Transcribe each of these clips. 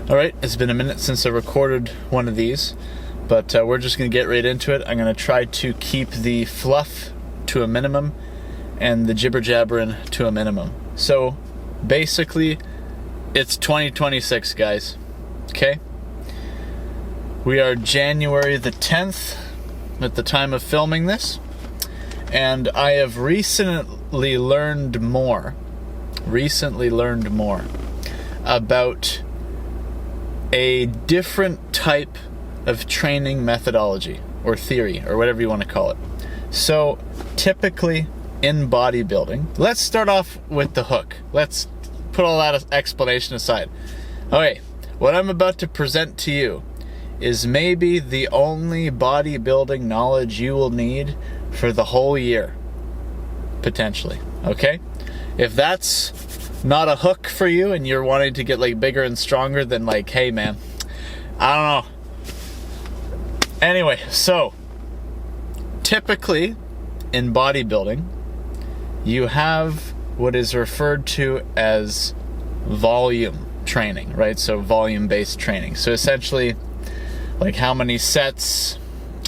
Alright, it's been a minute since I recorded one of these, but we're just going to get right into it. I'm going to try to keep the fluff to a minimum and the jibber-jabbering to a minimum. So, basically, it's 2026, guys. Okay? We are January the 10th at the time of filming this, and I have recently learned more about a different type of training methodology or theory or whatever you want to call it. So typically in bodybuilding, let's start off with the hook. Let's put all that explanation aside. Okay, what I'm about to present to you is maybe the only bodybuilding knowledge you will need for the whole year, potentially. Okay? If that's not a hook for you and you're wanting to get like bigger and stronger, then like, hey man, I don't know. Anyway, so typically in bodybuilding, you have what is referred to as volume training, right? So volume-based training. So essentially, like how many sets,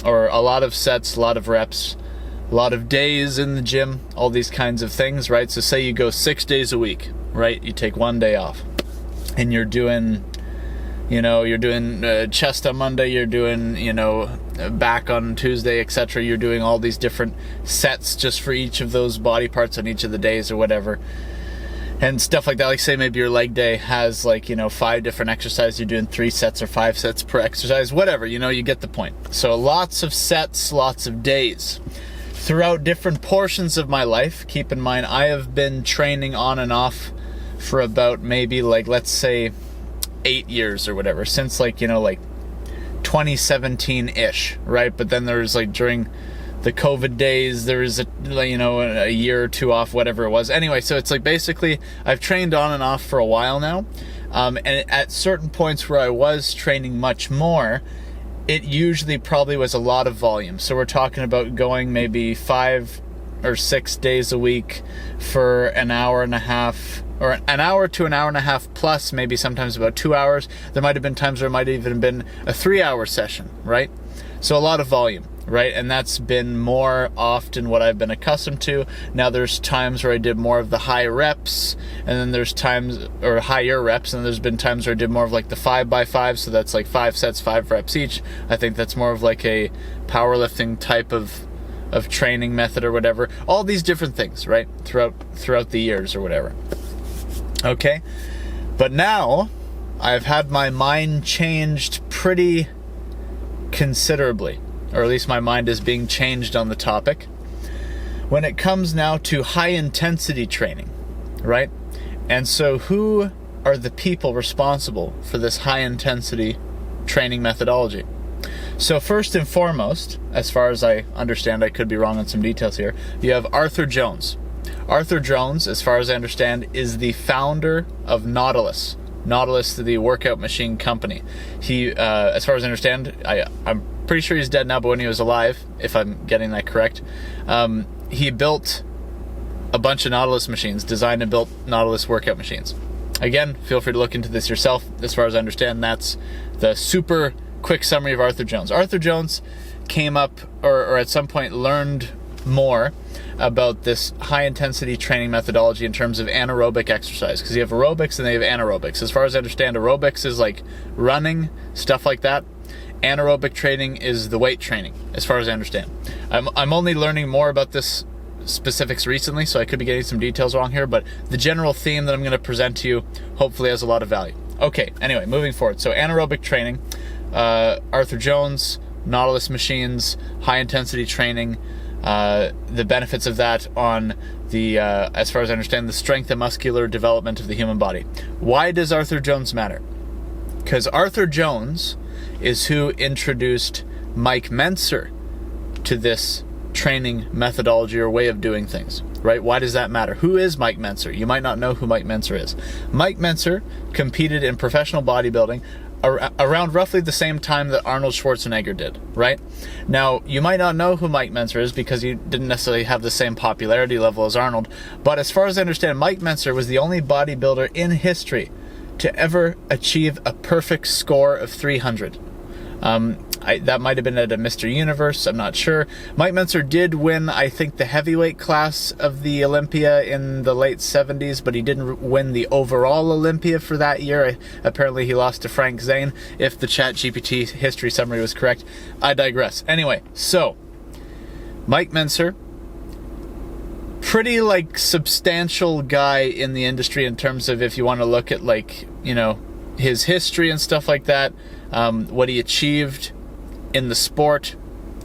or a lot of sets, a lot of reps, a lot of days in the gym, all these kinds of things, right? So say you go 6 days a week, right? You take 1 day off, and you're doing, chest on Monday, you're doing, back on Tuesday, etc. You're doing all these different sets just for each of those body parts on each of the days or whatever. And stuff like that. Like say maybe your leg day has 5 different exercises. You're doing 3 sets or 5 sets per exercise, whatever, you get the point. So lots of sets, lots of days. Throughout different portions of my life, keep in mind, I have been training on and off for about maybe let's say 8 years or whatever, since 2017-ish, right? But then there's during the COVID days, there was a year or two off, whatever it was. Anyway, so it's basically I've trained on and off for a while now, and at certain points where I was training much more, it usually probably was a lot of volume. So we're talking about going maybe 5 or 6 days a week for an hour and a half, or an hour to an hour and a half plus, maybe sometimes about 2 hours. There might have been times where it might have even been a 3-hour session, right? So a lot of volume, right? And that's been more often what I've been accustomed to. Now there's times where I did more of the high reps, and then there's times, or higher reps, and there's been times where I did more of the 5x5, so that's 5 sets, 5 reps each. I think that's more of a powerlifting type of training method or whatever. All these different things, right? Throughout the years or whatever. Okay? But now I've had my mind changed pretty considerably, or at least my mind is being changed on the topic when it comes now to high intensity training, right? And so who are the people responsible for this high intensity training methodology? So first and foremost, as far as I understand, I could be wrong on some details here, you have Arthur Jones. Arthur Jones, as far as I understand, is the founder of Nautilus, the workout machine company. He, as far as I understand, I'm pretty sure he's dead now, but when he was alive, if I'm getting that correct, he built a bunch of Nautilus machines, designed and built Nautilus workout machines. Again, feel free to look into this yourself. As far as I understand, that's the super quick summary of Arthur Jones. Arthur Jones came up, or at some point learned more about this high-intensity training methodology in terms of anaerobic exercise, because you have aerobics and they have anaerobics. As far as I understand, aerobics is running, stuff like that. Anaerobic training is the weight training, as far as I understand. I'm only learning more about this specifics recently, so I could be getting some details wrong here, but the general theme that I'm going to present to you hopefully has a lot of value. Okay, anyway, moving forward. So anaerobic training, Arthur Jones, Nautilus machines, high-intensity training, the benefits of that on the, as far as I understand, the strength and muscular development of the human body. Why does Arthur Jones matter? Because Arthur Jones is who introduced Mike Mentzer to this training methodology or way of doing things, right? Why does that matter? Who is Mike Mentzer? You might not know who Mike Mentzer is. Mike Mentzer competed in professional bodybuilding around roughly the same time that Arnold Schwarzenegger did, right? Now, you might not know who Mike Mentzer is because he didn't necessarily have the same popularity level as Arnold, but as far as I understand, Mike Mentzer was the only bodybuilder in history to ever achieve a perfect score of 300. That might have been at a Mr. Universe, I'm not sure. Mike Mentzer did win, I think, the heavyweight class of the Olympia in the late 70s, but he didn't win the overall Olympia for that year. Apparently he lost to Frank Zane, if the ChatGPT history summary was correct. I digress. Anyway, so, Mike Mentzer, pretty, like, substantial guy in the industry in terms of if you want to look at, like, you know, his history and stuff like that, what he achieved in the sport,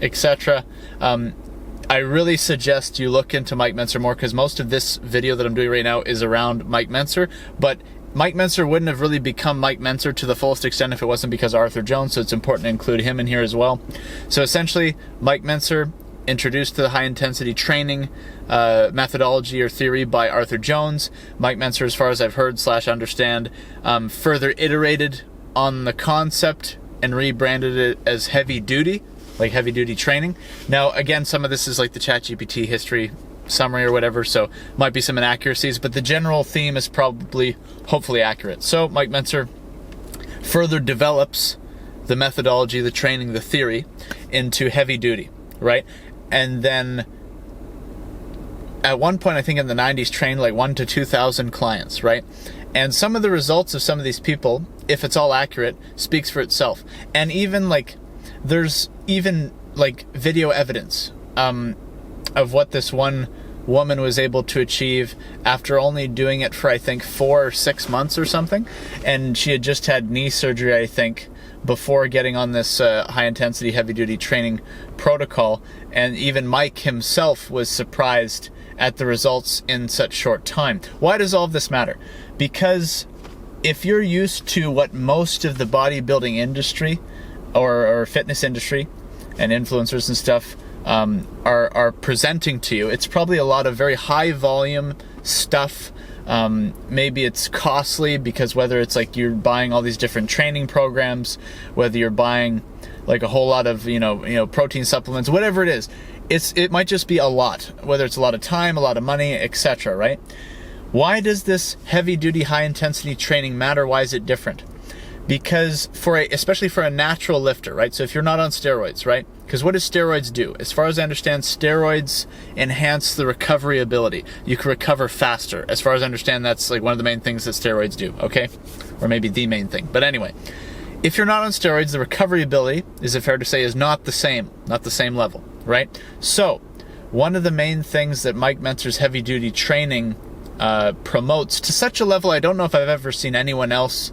etc. I really suggest you look into Mike Mentzer more, because most of this video that I'm doing right now is around Mike Mentzer, but Mike Mentzer wouldn't have really become Mike Mentzer to the fullest extent if it wasn't because of Arthur Jones, so it's important to include him in here as well. So essentially, Mike Mentzer, introduced to the high-intensity training methodology or theory by Arthur Jones. Mike Mentzer, as far as I've heard / understand, further iterated on the concept and rebranded it as heavy duty, like heavy duty training. Now, again, some of this is like the ChatGPT history summary or whatever, so might be some inaccuracies, but the general theme is probably, hopefully, accurate. So Mike Mentzer further develops the methodology, the training, the theory into heavy duty, right? And then at one point, I think in the 90s, trained like 1,000 to 2,000 clients, right? And some of the results of some of these people, if it's all accurate, speaks for itself. And even like, there's even like video evidence of what this one woman was able to achieve after only doing it for, I think, 4 or 6 months or something. And she had just had knee surgery, I think, before getting on this high-intensity, heavy-duty training protocol. And even Mike himself was surprised at the results in such short time. Why does all of this matter? Because if you're used to what most of the bodybuilding industry or fitness industry and influencers and stuff are presenting to you, it's probably a lot of very high-volume stuff. Maybe it's costly because whether it's like you're buying all these different training programs, whether you're buying like a whole lot of you know protein supplements, whatever it is, it might just be a lot, whether it's a lot of time, a lot of money, etc. Right? Why does this heavy duty high intensity training matter? Why is it different? Because especially for a natural lifter, right? So if you're not on steroids, right? Because what does steroids do? As far as I understand, steroids enhance the recovery ability. You can recover faster. As far as I understand, that's like one of the main things that steroids do, okay? Or maybe the main thing. But anyway, if you're not on steroids, the recovery ability, is it fair to say, is not the same level, right? So one of the main things that Mike Mentzer's heavy duty training promotes to such a level, I don't know if I've ever seen anyone else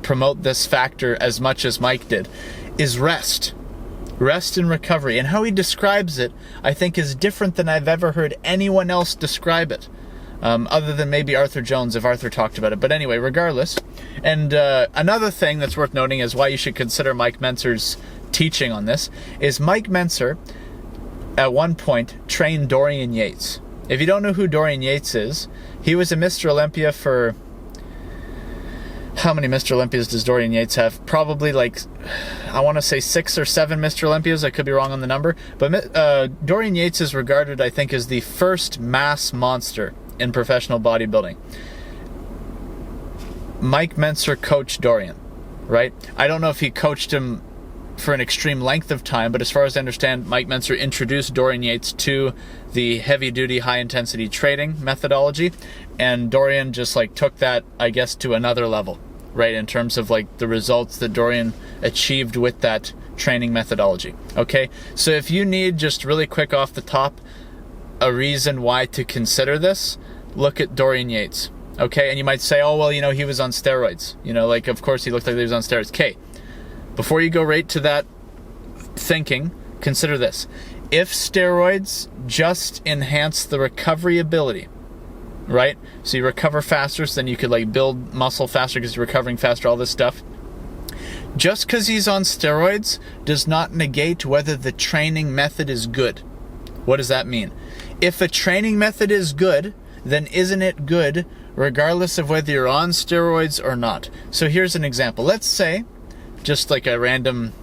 promote this factor as much as Mike did, is rest and recovery. And how he describes it, I think, is different than I've ever heard anyone else describe it, other than maybe Arthur Jones, if Arthur talked about it. But anyway, regardless. And another thing that's worth noting is why you should consider Mike Mentzer's teaching on this is Mike Mentzer at one point trained Dorian Yates. If you don't know who Dorian Yates is, he was a Mr. Olympia for... How many Mr. Olympias does Dorian Yates have? Probably like, I want to say 6 or 7 Mr. Olympias. I could be wrong on the number. But Dorian Yates is regarded, I think, as the first mass monster in professional bodybuilding. Mike Mentzer coached Dorian, right? I don't know if he coached him for an extreme length of time, but as far as I understand, Mike Mentzer introduced Dorian Yates to the heavy-duty, high-intensity training methodology, and Dorian just like took that, I guess, to another level, right, in terms of like the results that Dorian achieved with that training methodology. Okay, so if you need just really quick off the top a reason why to consider this, look at Dorian Yates. Okay, and you might say, oh well, you know, he was on steroids, you know, like of course he looked like he was on steroids. Okay, before you go right to that thinking, consider this. If steroids just enhance the recovery ability, right? So you recover faster, so then you could like build muscle faster because you're recovering faster, all this stuff. Just because he's on steroids does not negate whether the training method is good. What does that mean? If a training method is good, then isn't it good regardless of whether you're on steroids or not? So here's an example. Let's say, just like a random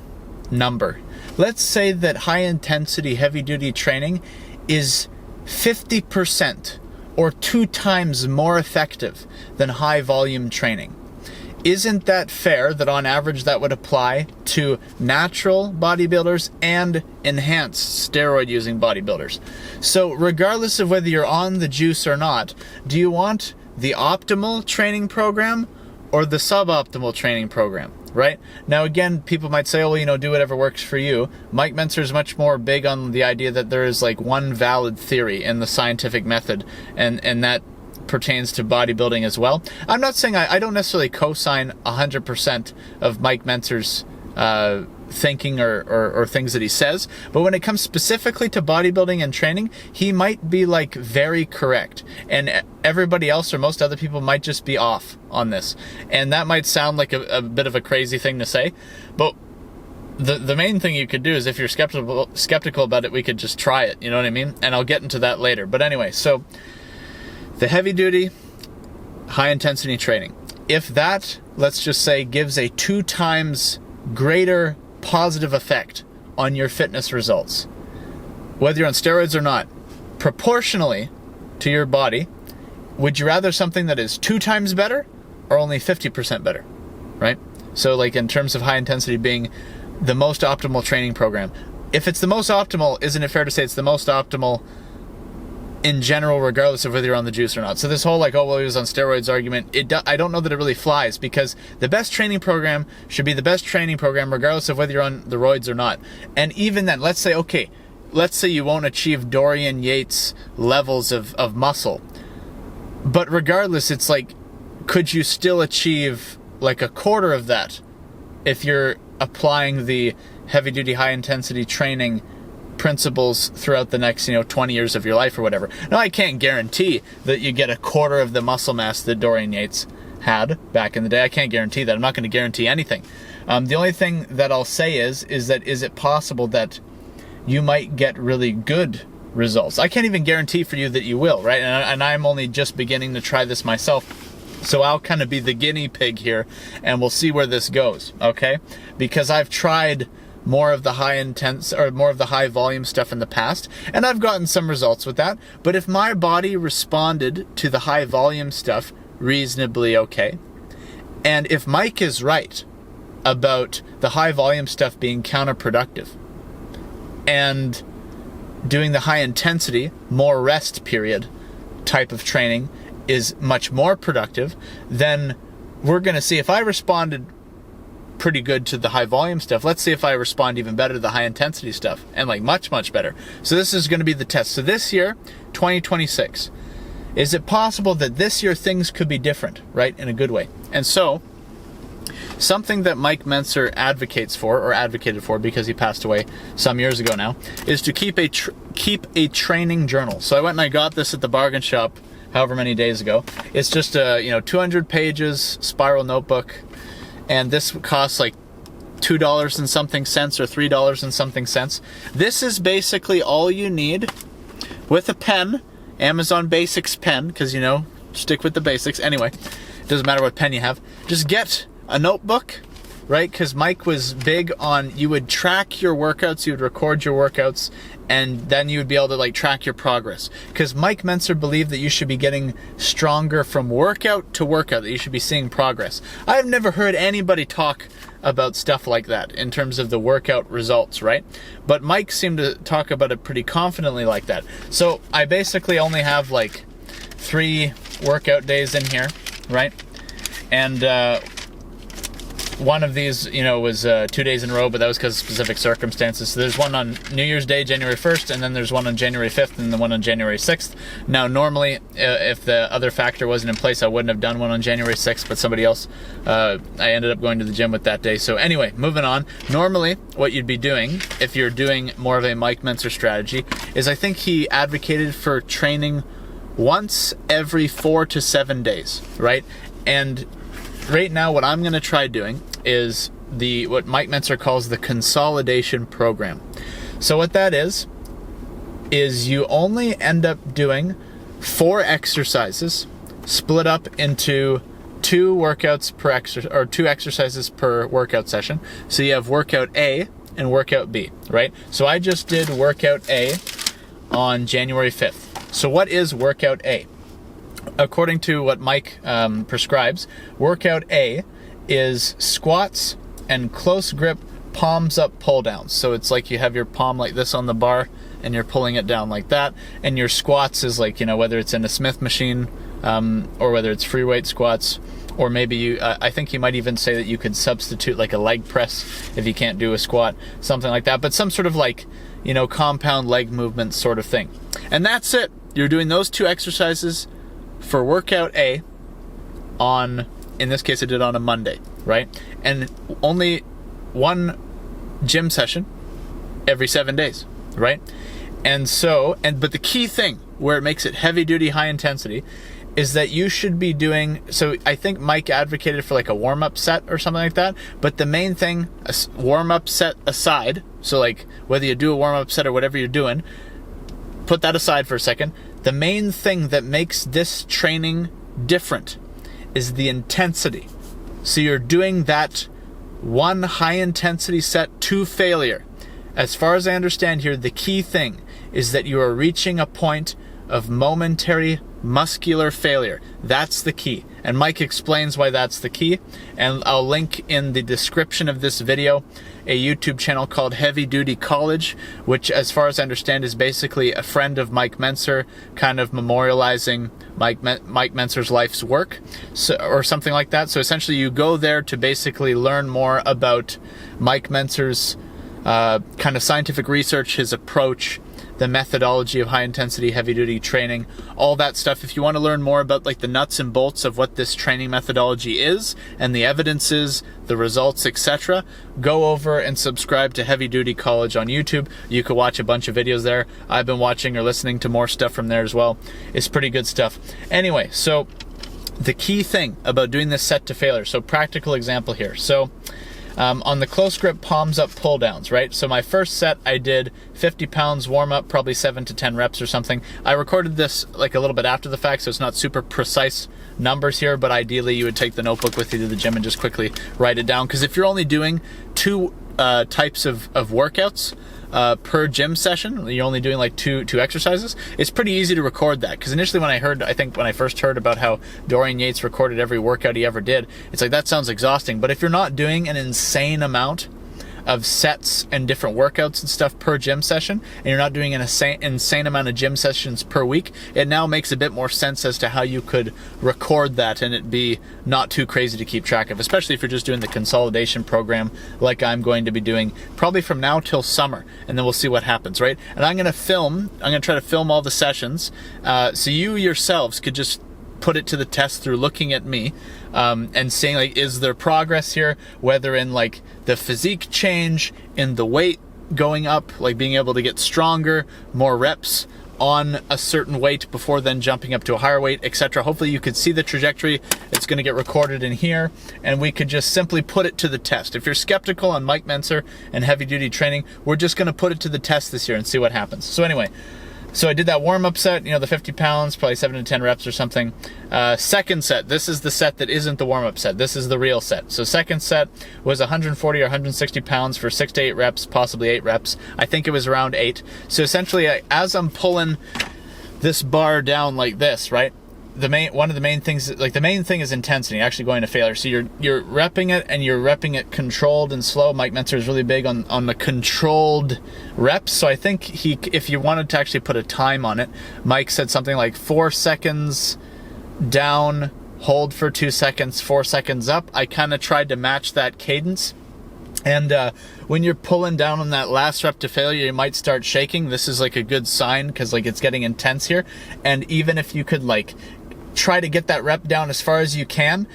number, let's say that high intensity heavy duty training is 50% or 2 times more effective than high volume training. Isn't that fair that on average that would apply to natural bodybuilders and enhanced steroid using bodybuilders? So regardless of whether you're on the juice or not, do you want the optimal training program or the suboptimal training program? Right? Now again, people might say, oh, well, you know, do whatever works for you. Mike Mentzer is much more big on the idea that there is like one valid theory in the scientific method, and that pertains to bodybuilding as well. I'm not saying I don't necessarily co-sign 100% of Mike Mentzer's thinking or things that he says, but when it comes specifically to bodybuilding and training, he might be like very correct, and everybody else or most other people might just be off on this. And that might sound like a bit of a crazy thing to say, but the main thing you could do is, if you're skeptical about it, we could just try it, you know what I mean? And I'll get into that later. But anyway, so the heavy duty, high intensity training, if that, let's just say, gives a 2 times greater positive effect on your fitness results, whether you're on steroids or not, proportionally to your body, would you rather something that is 2 times better or only 50% better, right? So like in terms of high intensity being the most optimal training program, if it's the most optimal, isn't it fair to say it's the most optimal in general, regardless of whether you're on the juice or not? So this whole like, oh, well, he was on steroids argument, I don't know that it really flies, because the best training program should be the best training program regardless of whether you're on the roids or not. And even then, let's say you won't achieve Dorian Yates levels of muscle, but regardless, it's like, could you still achieve like a quarter of that if you're applying the heavy duty high intensity training principles throughout the next 20 years of your life or whatever? Now, I can't guarantee that you get a quarter of the muscle mass that Dorian Yates had back in the day. I can't guarantee that. I'm not going to guarantee anything. The only thing that I'll say is it possible that you might get really good results? I can't even guarantee for you that you will, right? And I'm only just beginning to try this myself, so I'll kind of be the guinea pig here, and we'll see where this goes, okay? Because I've tried more of the high volume stuff in the past, and I've gotten some results with that. But if my body responded to the high volume stuff reasonably okay, and if Mike is right about the high volume stuff being counterproductive, and doing the high intensity, more rest period type of training is much more productive, then we're going to see if I responded pretty good to the high volume stuff. Let's see if I respond even better to the high intensity stuff, and like much better. So this is going to be the test. So this year, 2026, is it possible that this year things could be different, right, in a good way? And so something that Mike Mentzer advocates for, or advocated for because he passed away some years ago now, is to keep a training journal. So I went and I got this at the bargain shop however many days ago. It's just a 200 pages spiral notebook, and this costs like $2 and something cents or $3 and something cents. This is basically all you need with a pen, Amazon Basics pen, because stick with the basics. Anyway, doesn't matter what pen you have. Just get a notebook, right? Because Mike was big on, you would track your workouts, you would record your workouts, and then you would be able to like track your progress. Because Mike Mentzer believed that you should be getting stronger from workout to workout, that you should be seeing progress. I've never heard anybody talk about stuff like that in terms of the workout results, right? But Mike seemed to talk about it pretty confidently like that. So I basically only have like 3 workout days in here, right? And one of these, was 2 days in a row, but that was because of specific circumstances. So there's one on New Year's Day, January 1st, and then there's one on January 5th, and the one on January 6th. Now, normally, if the other factor wasn't in place, I wouldn't have done one on January 6th, but somebody else, I ended up going to the gym with that day. So anyway, moving on. Normally, what you'd be doing, if you're doing more of a Mike Mentzer strategy, is I think he advocated for training once every 4 to 7 days, right? And right now, what I'm going to try doing is what Mike Mentzer calls the consolidation program. So what that is you only end up doing 4 exercises split up into 2 workouts per 2 exercises per workout session. So you have workout A and workout B, right? So I just did workout A on January 5th. So what is workout A? according to what Mike prescribes, workout A is squats and close grip palms up pull downs. So it's like you have your palm like this on the bar and you're pulling it down like that. And your squats is like, whether it's in a Smith machine or whether it's free weight squats, or maybe I think you might even say that you could substitute like a leg press if you can't do a squat, something like that. But some sort of like, compound leg movement sort of thing. And that's it. You're doing those 2 exercises for workout A on, in this case I did on a Monday, right? And only 1 gym session every 7 days, right? But the key thing where it makes it heavy duty, high intensity is that you should be doing, so I think Mike advocated for like a warm-up set or something like that, but the main thing, a warm-up set aside, so like whether you do a warm-up set or whatever you're doing, put that aside for a second. The main thing that makes this training different is the intensity. So you're doing that 1 high intensity set to failure. As far as I understand here, the key thing is that you are reaching a point of momentary muscular failure. That's the key. And Mike explains why that's the key. And I'll link in the description of this video a YouTube channel called Heavy Duty College, which as far as I understand is basically a friend of Mike Mentzer kind of memorializing Mike Mentzer's life's work, or something like that. So essentially you go there to basically learn more about Mike Mentzer's kind of scientific research, his approach, the methodology of high intensity, heavy duty training, all that stuff. If you want to learn more about like the nuts and bolts of what this training methodology is and the evidences, the results, etc., go over and subscribe to Heavy Duty College on YouTube. You could watch a bunch of videos there. I've been watching or listening to more stuff from there as well. It's pretty good stuff. Anyway, so the key thing about doing this set to failure, so practical example here. So on the close grip palms up pull downs, right? So my first set I did 50 pounds warm up, probably 7 to 10 reps or something. I recorded this like a little bit after the fact, so it's not super precise numbers here, but ideally you would take the notebook with you to the gym and just quickly write it down. Because if you're only doing 2 types of workouts per gym session, you're only doing like two exercises, it's pretty easy to record that. Because initially when I first heard about how Dorian Yates recorded every workout he ever did, it's like, that sounds exhausting. But if you're not doing an insane amount of sets and different workouts and stuff per gym session, and you're not doing an insane amount of gym sessions per week, it now makes a bit more sense as to how you could record that and it be not too crazy to keep track of, especially if you're just doing the consolidation program like I'm going to be doing probably from now till summer, and then we'll see what happens, right? And I'm going to try to film all the sessions, so you yourselves could just put it to the test through looking at me and seeing, like, is there progress here, whether in like the physique change, in the weight going up, like being able to get stronger, more reps on a certain weight before then jumping up to a higher weight, etc. Hopefully you could see the trajectory. It's going to get recorded in here, and we could just simply put it to the test. If you're skeptical on Mike Mentzer and heavy duty training, we're just going to put it to the test this year and see what happens. So anyway, so I did that warm-up set, the 50 pounds, probably 7 to 10 reps or something. Second set, this is the set that isn't the warm-up set. This is the real set. So second set was 140 or 160 pounds for 6 to 8 reps, possibly 8 reps. I think it was around 8. So essentially, as I'm pulling this bar down like this, right? The main thing is intensity, actually going to failure. So you're repping it, and you're repping it controlled and slow. Mike Mentzer is really big on the controlled reps. So I think if you wanted to actually put a time on it, Mike said something like 4 seconds down, hold for 2 seconds, 4 seconds up. I kind of tried to match that cadence. And when you're pulling down on that last rep to failure, you might start shaking. This is like a good sign, because like it's getting intense here. And even if you could like try to get that rep down as far as you can,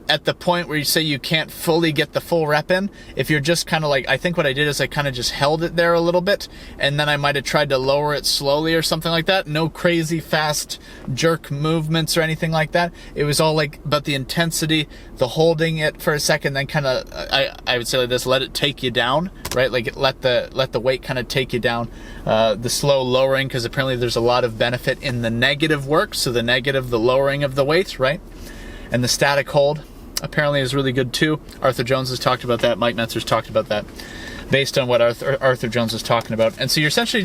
at the point where you say you can't fully get the full rep in, if you're just kind of like, I think what I did is I kind of just held it there a little bit, and then I might have tried to lower it slowly or something like that. No crazy fast jerk movements or anything like that. It was all like about the intensity, the holding it for a second, then kind of, I would say like this, let it take you down, right? Like let the weight kind of take you down. The slow lowering, because apparently there's a lot of benefit in the negative work. So the lowering of the weight, right? And the static hold apparently is really good too. Arthur Jones has talked about that. Mike Mentzer's talked about that. based on what Arthur Jones was talking about. And so you're essentially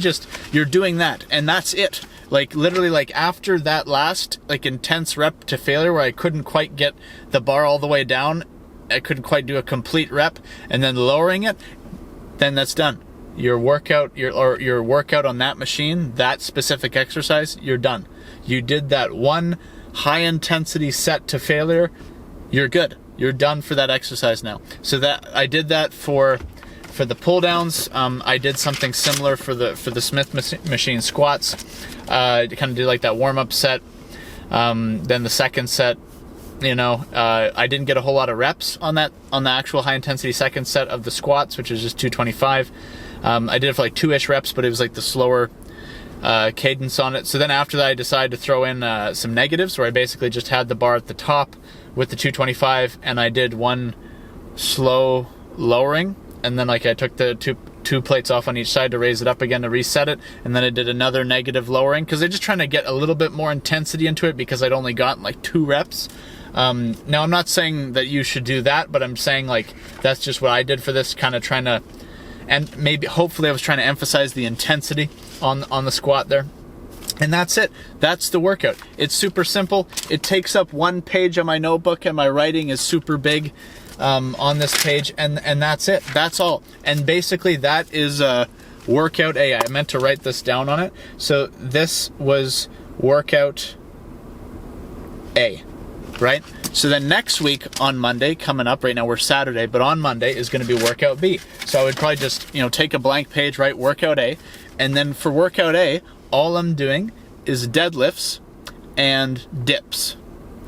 you're doing that, and that's it. Like literally, like after that last like intense rep to failure where I couldn't quite get the bar all the way down, I couldn't quite do a complete rep, and then lowering it, then that's done. Your workout, your workout on that machine, that specific exercise, you're done. You did that one high intensity set to failure, you're good. You're done for that exercise now. So that I did that for the pull downs. I did something similar for the Smith machine squats. Kind of did like that warm up set. Then the second set, I didn't get a whole lot of reps on the actual high intensity second set of the squats, which is just 225. I did it for like 2-ish reps, but it was like the slower cadence on it. So then after that, I decided to throw in some negatives, where I basically just had the bar at the top with the 225, and I did one slow lowering, and then like I took the two plates off on each side to raise it up again to reset it, and then I did another negative lowering, because I'm just trying to get a little bit more intensity into it, because I'd only gotten like 2 reps. Now I'm not saying that you should do that, but I'm saying like that's just what I did for this, kind of trying to, and maybe hopefully I was trying to emphasize the intensity on the squat there. And that's it. That's the workout. It's super simple. It takes up 1 page on my notebook, and my writing is super big on this page, and that's it. That's all. And basically that is workout A. I meant to write this down on it. So this was workout A, right? So then next week on Monday, coming up, right now we're Saturday, but on Monday is going to be workout B. So I would probably just, take a blank page, write workout A, and then for workout A, all I'm doing is deadlifts and dips,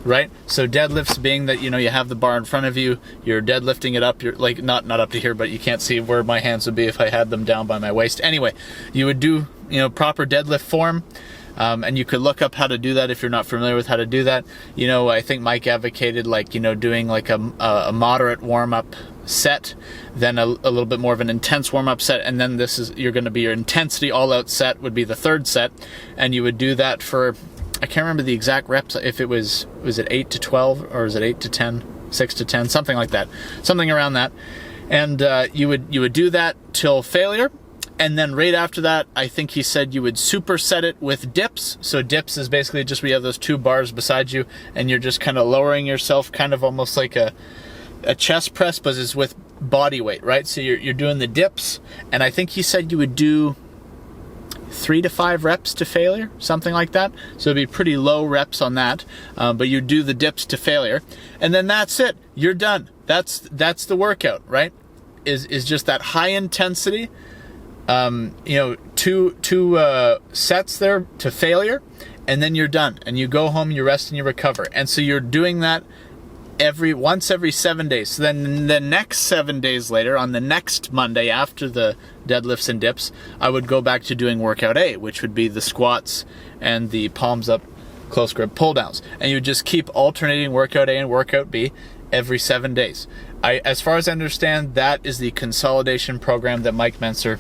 right? So deadlifts being that, you have the bar in front of you, you're deadlifting it up, you're like, not up to here, but you can't see where my hands would be if I had them down by my waist. Anyway, you would do, proper deadlift form, and you could look up how to do that if you're not familiar with how to do that. I think Mike advocated like, doing like a moderate warm-up set, then a little bit more of an intense warm-up set, and then you're going to be your intensity all-out set would be the third set, and you would do that for, I can't remember the exact reps, if it was it 8 to 12, or is it 8 to 10, 6 to 10, something like that, something around that, and you would do that till failure. And then right after that, I think he said you would superset it with dips. So dips is basically just where you have those 2 bars beside you, and you're just kind of lowering yourself, kind of almost like a chest press, but it's with body weight, right? So you're doing the dips, and I think he said you would do 3 to 5 reps to failure, something like that. So it'd be pretty low reps on that, but you do the dips to failure, and then that's it. You're done. That's the workout, right? Is just that high intensity. 2 sets there to failure, and then you're done, and you go home, you rest and you recover. And so you're doing that once every 7 days. So then the next 7 days later, on the next Monday after the deadlifts and dips, I would go back to doing workout A, which would be the squats and the palms up close grip pull downs. And you would just keep alternating workout A and workout B every 7 days. As far as I understand, that is the consolidation program that Mike Mentzer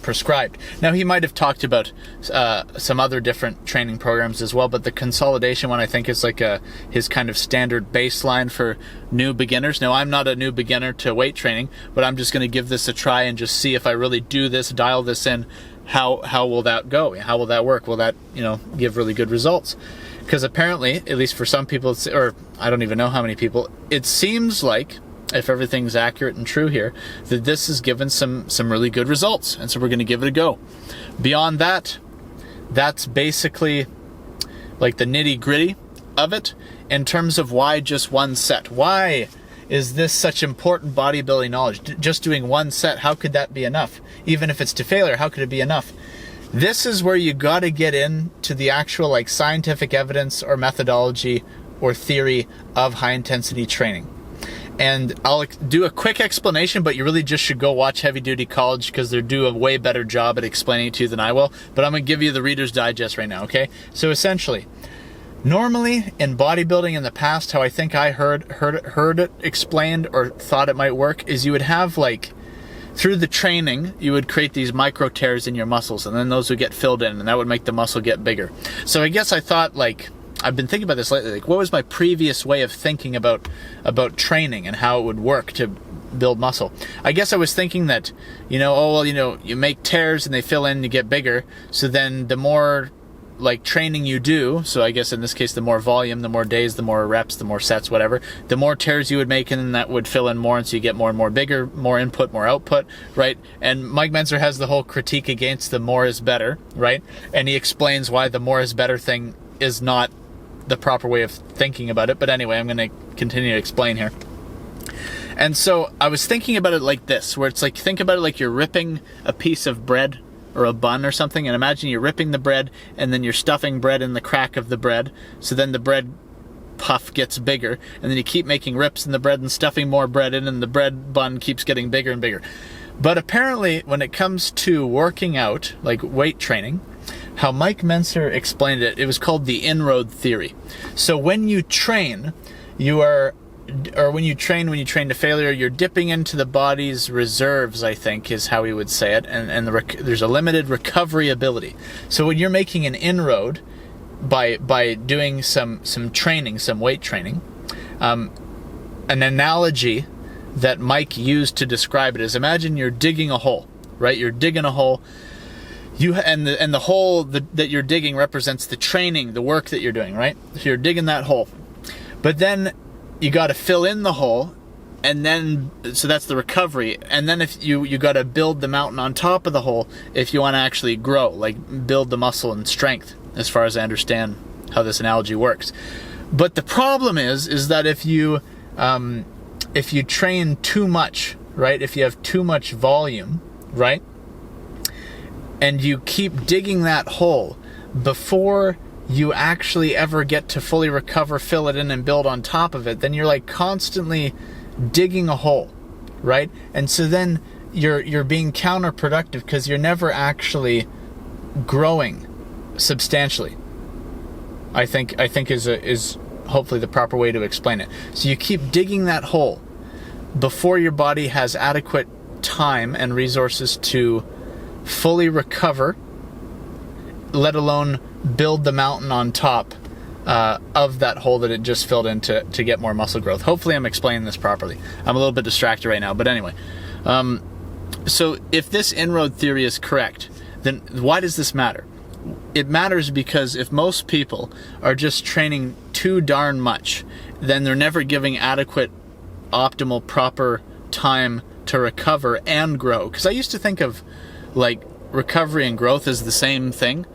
prescribed. Now, he might have talked about some other different training programs as well, but the consolidation one, I think, is like his kind of standard baseline for new beginners. Now, I'm not a new beginner to weight training, but I'm just going to give this a try and just see if I really do this, dial this in, how will that go? How will that work? Will that, give really good results? Because apparently, at least for some people, or I don't even know how many people, it seems like, if everything's accurate and true here, that this has given some really good results, and so we're going to give it a go. Beyond that, that's basically like the nitty-gritty of it in terms of why just one set. Why is this such important bodybuilding knowledge? Just doing one set, how could that be enough? Even if it's to failure, how could it be enough? This is where you got to get into the actual like scientific evidence or methodology or theory of high-intensity training. And I'll do a quick explanation, but you really just should go watch Heavy Duty College, because they do a way better job at explaining it to you than I will. But I'm going to give you the Reader's Digest right now, okay? So essentially, normally in bodybuilding in the past, how I think I heard it explained or thought it might work is you would have like, through the training, you would create these micro tears in your muscles, and then those would get filled in, and that would make the muscle get bigger. So I guess I thought, like, I've been thinking about this lately, like what was my previous way of thinking about training and how it would work to build muscle. I guess I was thinking that, you know, oh, well, you know, you make tears and they fill in, you get bigger. So then the more like training you do, so I guess in this case, the more volume, the more days, the more reps, the more sets, whatever, the more tears you would make, and then that would fill in more, and so you get more and more bigger, more input, more output, right? And Mike Mentzer has the whole critique against the more is better, right? And he explains why the more is better thing is not the proper way of thinking about it. But anyway, I'm going to continue to explain here. And so I was thinking about it like this, where it's like, think about it like you're ripping a piece of bread or a bun or something, and imagine you're ripping the bread and then you're stuffing bread in the crack of the bread, so then the bread puff gets bigger, and then you keep making rips in the bread and stuffing more bread in, and the bread bun keeps getting bigger and bigger. But apparently when it comes to working out, like weight training, how Mike Mentzer explained it, it was called the inroad theory. So when you train, when you train to failure, you're dipping into the body's reserves, I think is how he would say it, and there's a limited recovery ability. So when you're making an inroad by doing some training, some weight training, an analogy that Mike used to describe it is, imagine you're digging a hole, right? You're digging a hole. And the hole that you're digging represents the training, the work that you're doing, right? So you're digging that hole. But then you got to fill in the hole, and then, so that's the recovery. And then if you got to build the mountain on top of the hole if you want to actually grow, like build the muscle and strength, as far as I understand how this analogy works. But the problem is that if you train too much, right? If you have too much volume, right? And you keep digging that hole before you actually ever get to fully recover, fill it in, and build on top of it, then you're like constantly digging a hole, right? And so then you're being counterproductive because you're never actually growing substantially. I think is hopefully the proper way to explain it. So you keep digging that hole before your body has adequate time and resources to fully recover, let alone build the mountain on top of that hole that it just filled in to get more muscle growth. Hopefully I'm explaining this properly. I'm a little bit distracted right now, but anyway. So if this inroad theory is correct, then why does this matter? It matters because if most people are just training too darn much, then they're never giving adequate, optimal, proper time to recover and grow. Because I used to think of like recovery and growth as the same thing,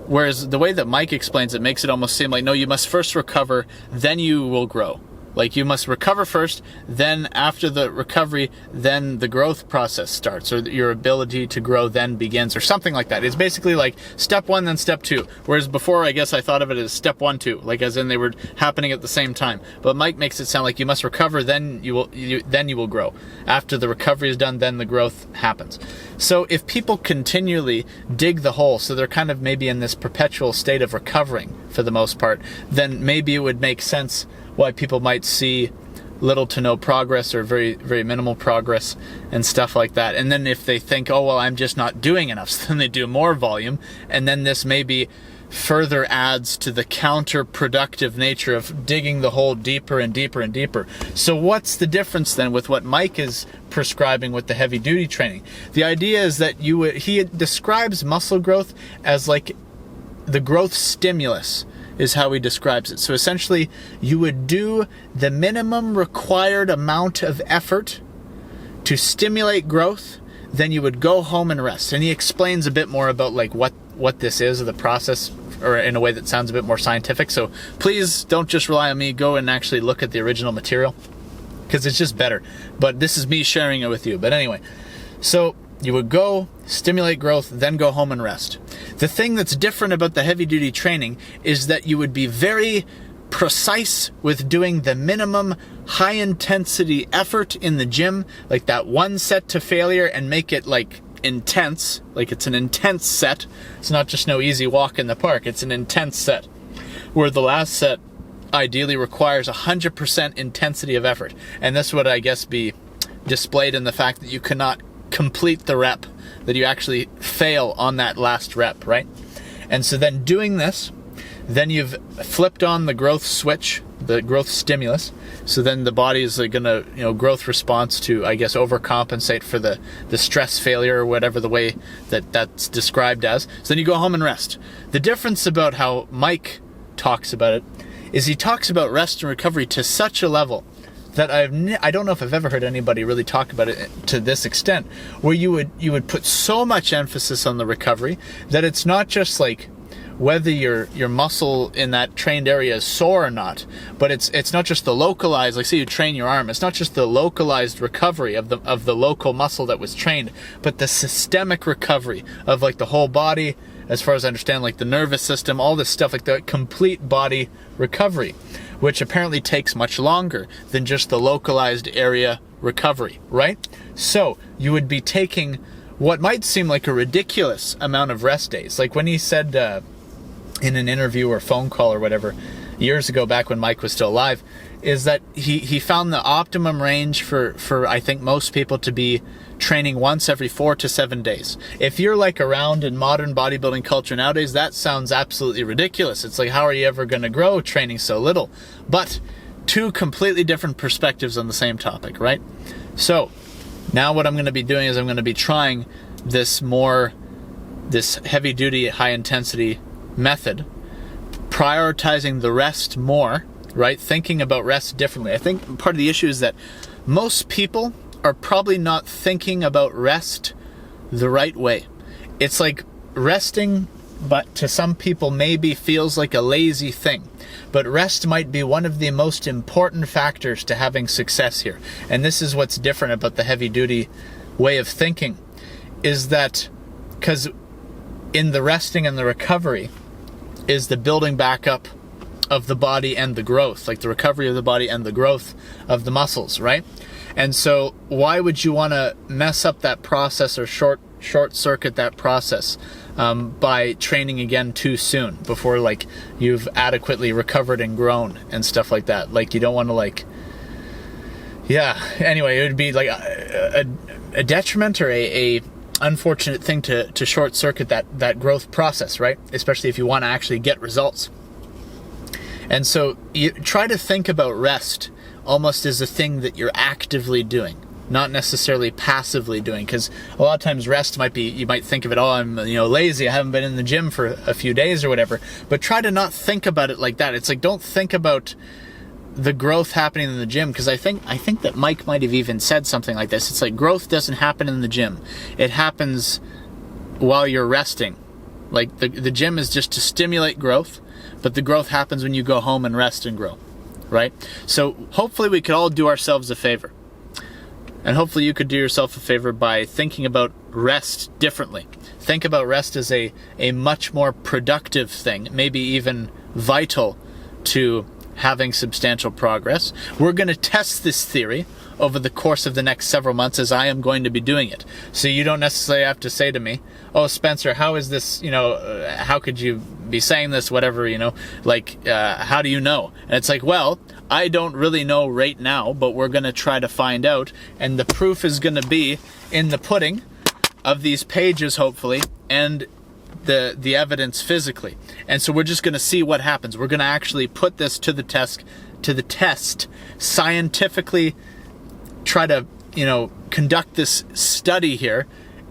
whereas the way that Mike explains it makes it almost seem like, no, you must first recover, then you will grow. Like you must recover first, then after the recovery, then the growth process starts, or your ability to grow then begins, or something like that. It's basically like step one, then step two. Whereas before, I guess I thought of it as step 1, 2, like as in they were happening at the same time. But Mike makes it sound like you must recover, then you will grow. After the recovery is done, then the growth happens. So if people continually dig the hole, so they're kind of maybe in this perpetual state of recovering for the most part, then maybe it would make sense why people might see little to no progress or very, very minimal progress and stuff like that. And then if they think, oh, well, I'm just not doing enough, so then they do more volume, and then this maybe further adds to the counterproductive nature of digging the hole deeper and deeper and deeper. So what's the difference then with what Mike is prescribing with the heavy duty training? The idea is that he describes muscle growth as like the growth stimulus is how he describes it. So essentially, you would do the minimum required amount of effort to stimulate growth, then you would go home and rest. And he explains a bit more about like what this is, or the process, or in a way that sounds a bit more scientific. So please don't just rely on me. Go and actually look at the original material, because it's just better. But this is me sharing it with you. But anyway, so you would go, stimulate growth, then go home and rest. The thing that's different about the heavy-duty training is that you would be very precise with doing the minimum high-intensity effort in the gym, like that one set to failure, and make it like intense, like it's an intense set. It's not just no easy walk in the park, it's an intense set, where the last set ideally requires 100% intensity of effort. And this would, I guess, be displayed in the fact that you cannot complete the rep, that you actually fail on that last rep, right? And so then doing this, then you've flipped on the growth switch, the growth stimulus. So then the body is going to, growth response to, I guess, overcompensate for the stress failure or whatever the way that's described as. So then you go home and rest. The difference about how Mike talks about it is he talks about rest and recovery to such a level that I don't know if I've ever heard anybody really talk about it to this extent, where you would put so much emphasis on the recovery that it's not just like whether your muscle in that trained area is sore or not, but it's not just the localized, like say you train your arm, it's not just the localized recovery of the local muscle that was trained, but the systemic recovery of like the whole body, as far as I understand, like the nervous system, all this stuff, like the complete body recovery, which apparently takes much longer than just the localized area recovery, right? So you would be taking what might seem like a ridiculous amount of rest days. Like when he said in an interview or phone call or whatever, years ago back when Mike was still alive, is that he found the optimum range for I think most people to be training once every 4 to 7 days. If you're like around in modern bodybuilding culture nowadays, that sounds absolutely ridiculous. It's like, how are you ever going to grow training so little? But two completely different perspectives on the same topic, right? So now what I'm going to be doing is I'm going to be trying this heavy duty, high intensity method, prioritizing the rest more, right? Thinking about rest differently. I think part of the issue is that most people are probably not thinking about rest the right way. It's like resting, but to some people maybe feels like a lazy thing. But rest might be one of the most important factors to having success here. And this is what's different about the heavy duty way of thinking, is that because in the resting and the recovery is the building back up of the body and the growth, like the recovery of the body and the growth of the muscles, right? And so why would you want to mess up that process or short circuit that process by training again too soon before like you've adequately recovered and grown and stuff like that? Like you don't want to anyway, it would be like a detriment or a unfortunate thing to short circuit that growth process, right? Especially if you want to actually get results. And so you try to think about rest almost as a thing that you're actively doing, not necessarily passively doing, because a lot of times rest might be, you might think of it, oh, I'm lazy, I haven't been in the gym for a few days or whatever, but try to not think about it like that. It's like, don't think about the growth happening in the gym, because I think that Mike might have even said something like this. It's like growth doesn't happen in the gym. It happens while you're resting. Like the gym is just to stimulate growth, but the growth happens when you go home and rest and grow, right? So hopefully we could all do ourselves a favor. And hopefully you could do yourself a favor by thinking about rest differently. Think about rest as a much more productive thing, maybe even vital to having substantial progress. We're going to test this theory over the course of the next several months as I am going to be doing it. So you don't necessarily have to say to me, oh, Spencer, how is this, how could you be saying this, whatever, how do you know? And it's like, well, I don't really know right now, but we're going to try to find out. And the proof is going to be in the pudding of these pages, hopefully, and the evidence physically. And so we're just going to see what happens. We're going to actually put this to the test, scientifically try to, conduct this study here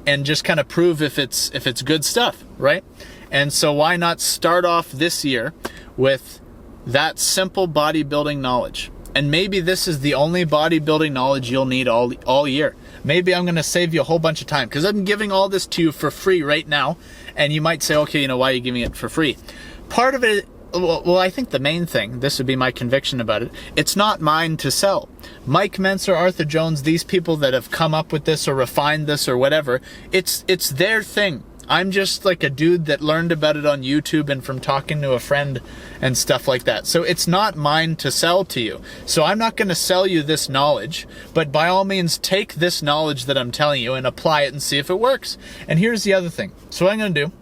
and just kind of prove if it's good stuff, right? And so why not start off this year with that simple bodybuilding knowledge? And maybe this is the only bodybuilding knowledge you'll need all year. Maybe I'm going to save you a whole bunch of time because I'm giving all this to you for free right now. And you might say, okay, why are you giving it for free? Part of it, well, I think the main thing, this would be my conviction about it, it's not mine to sell. Mike Mentzer, Arthur Jones, these people that have come up with this or refined this or whatever, it's their thing. I'm just like a dude that learned about it on YouTube and from talking to a friend and stuff like that. So it's not mine to sell to you. So I'm not going to sell you this knowledge, but by all means take this knowledge that I'm telling you and apply it and see if it works. And here's the other thing. So what I'm going to do,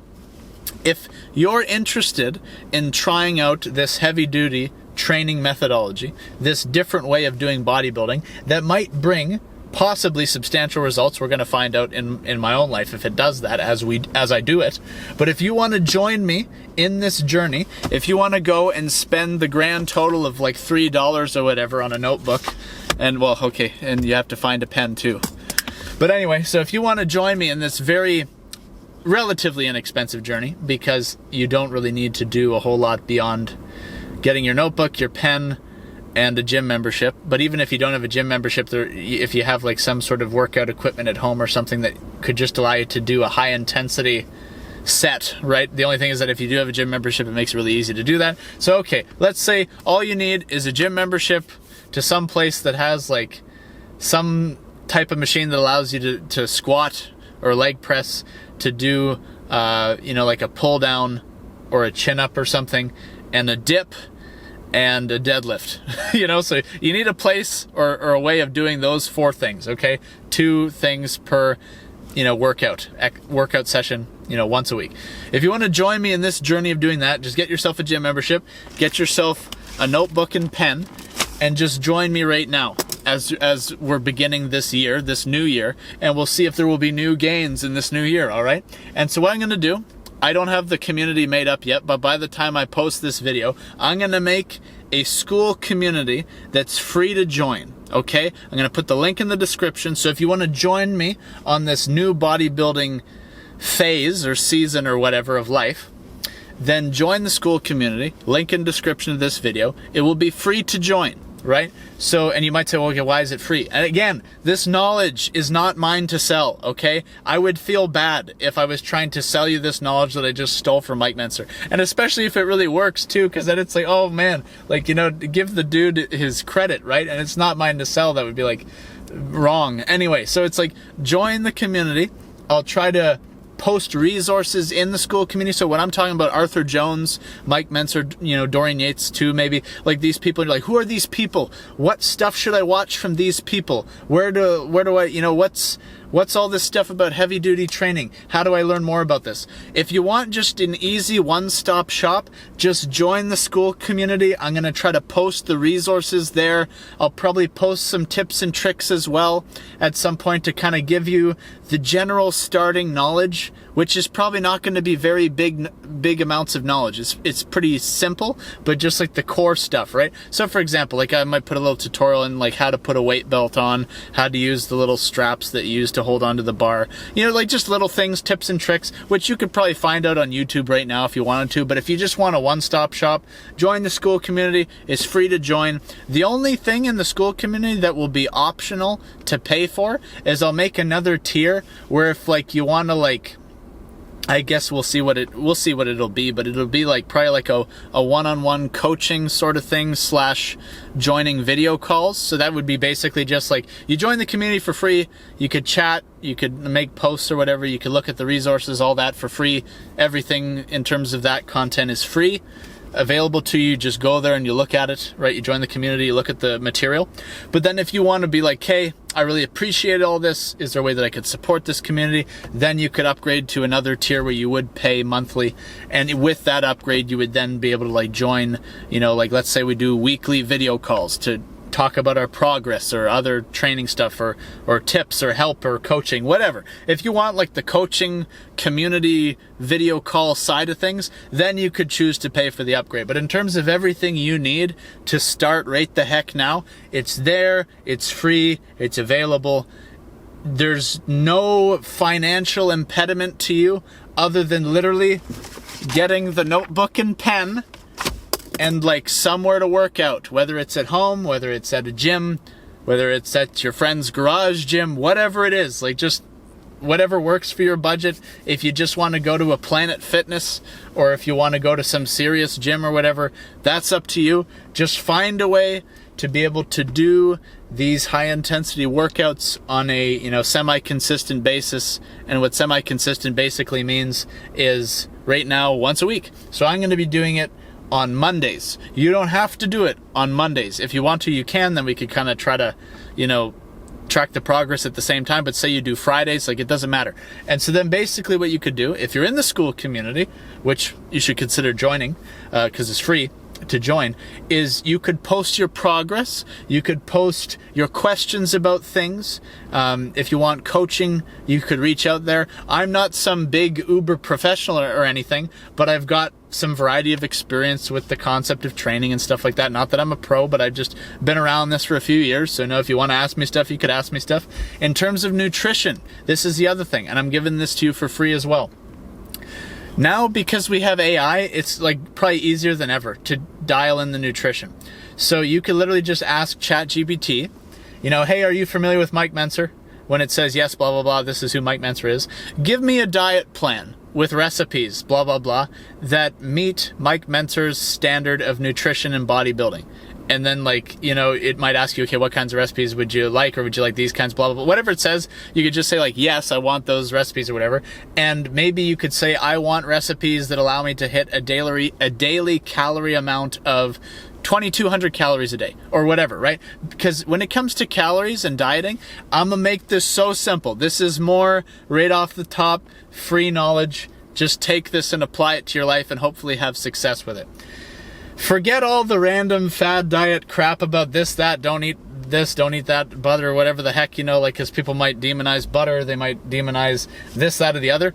if you're interested in trying out this heavy duty training methodology, this different way of doing bodybuilding that might bring possibly substantial results. We're going to find out in my own life if it does that as I do it. But if you want to join me in this journey, if you want to go and spend the grand total of like $3 or whatever on a notebook, and well, okay, and you have to find a pen too. But anyway, so if you want to join me in this very relatively inexpensive journey, because you don't really need to do a whole lot beyond getting your notebook, your pen, and a gym membership. But even if you don't have a gym membership, if you have like some sort of workout equipment at home or something that could just allow you to do a high intensity set, right? The only thing is that if you do have a gym membership, it makes it really easy to do that. So okay, let's say all you need is a gym membership to some place that has like some type of machine that allows you to squat or leg press, to do like a pull down or a chin up or something, and a dip and a deadlift. So you need a place or a way of doing those 4 things, okay? 2 things per workout session, once a week. If you want to join me in this journey of doing that, just get yourself a gym membership, get yourself a notebook and pen, and just join me right now as we're beginning this year, this new year, and we'll see if there will be new gains in this new year, all right? And so what I'm going to do, I don't have the community made up yet, but by the time I post this video, I'm going to make a school community that's free to join, okay? I'm going to put the link in the description, so if you want to join me on this new bodybuilding phase or season or whatever of life, then join the school community, link in description of this video. It will be free to join, right? So, and you might say, well, okay, why is it free? And again, this knowledge is not mine to sell, okay? I would feel bad if I was trying to sell you this knowledge that I just stole from Mike Mentzer. And especially if it really works too, because then it's like, oh man, like, give the dude his credit, right? And it's not mine to sell. That would be like wrong. Anyway, so it's like, join the community. I'll try to post resources in the school community. So when I'm talking about Arthur Jones, Mike Mentzer, Dorian Yates too, maybe, like these people, you're like, who are these people? What stuff should I watch from these people? Where do I, what's all this stuff about heavy duty training? How do I learn more about this? If you want just an easy one-stop shop, just join the school community. I'm going to try to post the resources there. I'll probably post some tips and tricks as well at some point to kind of give you the general starting knowledge, which is probably not going to be very big amounts of knowledge. It's pretty simple, but just like the core stuff, right? So for example, like I might put a little tutorial in like how to put a weight belt on, how to use the little straps that you use to hold onto the bar, like just little things, tips and tricks, which you could probably find out on YouTube right now if you wanted to. But if you just want a one-stop shop, join the school community. It's free to join. The only thing in the school community that will be optional to pay for is I'll make another tier where if like you want to like, I guess we'll see what it'll be, but it'll be like probably like a one-on-one coaching sort of thing / joining video calls. So that would be basically just like you join the community for free. You could chat, you could make posts or whatever. You could look at the resources, all that for free. Everything in terms of that content is free, available to you. Just go there and you look at it, right? You join the community, you look at the material. But then if you want to be like, hey, I really appreciate all this, is there a way that I could support this community? Then you could upgrade to another tier where you would pay monthly, and with that upgrade you would then be able to like join, like let's say we do weekly video calls to talk about our progress or other training stuff or tips or help or coaching, whatever. If you want like the coaching community video call side of things, then you could choose to pay for the upgrade. But in terms of everything you need to start right the heck now, it's there, it's free, it's available. There's no financial impediment to you other than literally getting the notebook and pen and like somewhere to work out, whether it's at home, whether it's at a gym, whether it's at your friend's garage gym, whatever it is, like just whatever works for your budget. If you just want to go to a Planet Fitness or if you want to go to some serious gym or whatever, that's up to you. Just find a way to be able to do these high intensity workouts on a semi-consistent basis. And what semi-consistent basically means is right now once a week. So I'm going to be doing it on Mondays. You don't have to do it on Mondays. If you want to, you can. Then we could kind of try to, track the progress at the same time. But say you do Fridays, like it doesn't matter. And so then basically what you could do, if you're in the school community, which you should consider joining because it's free, to join, is you could post your progress, you could post your questions about things. If you want coaching, you could reach out there. I'm not some big uber professional or anything, but I've got some variety of experience with the concept of training and stuff like that. Not that I'm a pro, but I've just been around this for a few years. So if you want to ask me stuff, you could ask me stuff. In terms of nutrition, this is the other thing, and I'm giving this to you for free as well. Now, because we have AI, it's like probably easier than ever to dial in the nutrition. So you could literally just ask ChatGPT, hey, are you familiar with Mike Mentzer? When it says, yes, blah, blah, blah, this is who Mike Mentzer is. Give me a diet plan with recipes, blah, blah, blah, that meet Mike Mentzer's standard of nutrition and bodybuilding. And then it might ask you, okay, what kinds of recipes would you like? Or would you like these kinds, blah, blah, blah. Whatever it says, you could just say yes, I want those recipes or whatever. And maybe you could say, I want recipes that allow me to hit a daily calorie amount of 2,200 calories a day or whatever, right? Because when it comes to calories and dieting, I'm going to make this so simple. This is more right off the top, free knowledge. Just take this and apply it to your life and hopefully have success with it. Forget all the random fad diet crap about this, that, don't eat this, don't eat that, butter, whatever the heck, because people might demonize butter, they might demonize this, that, or the other.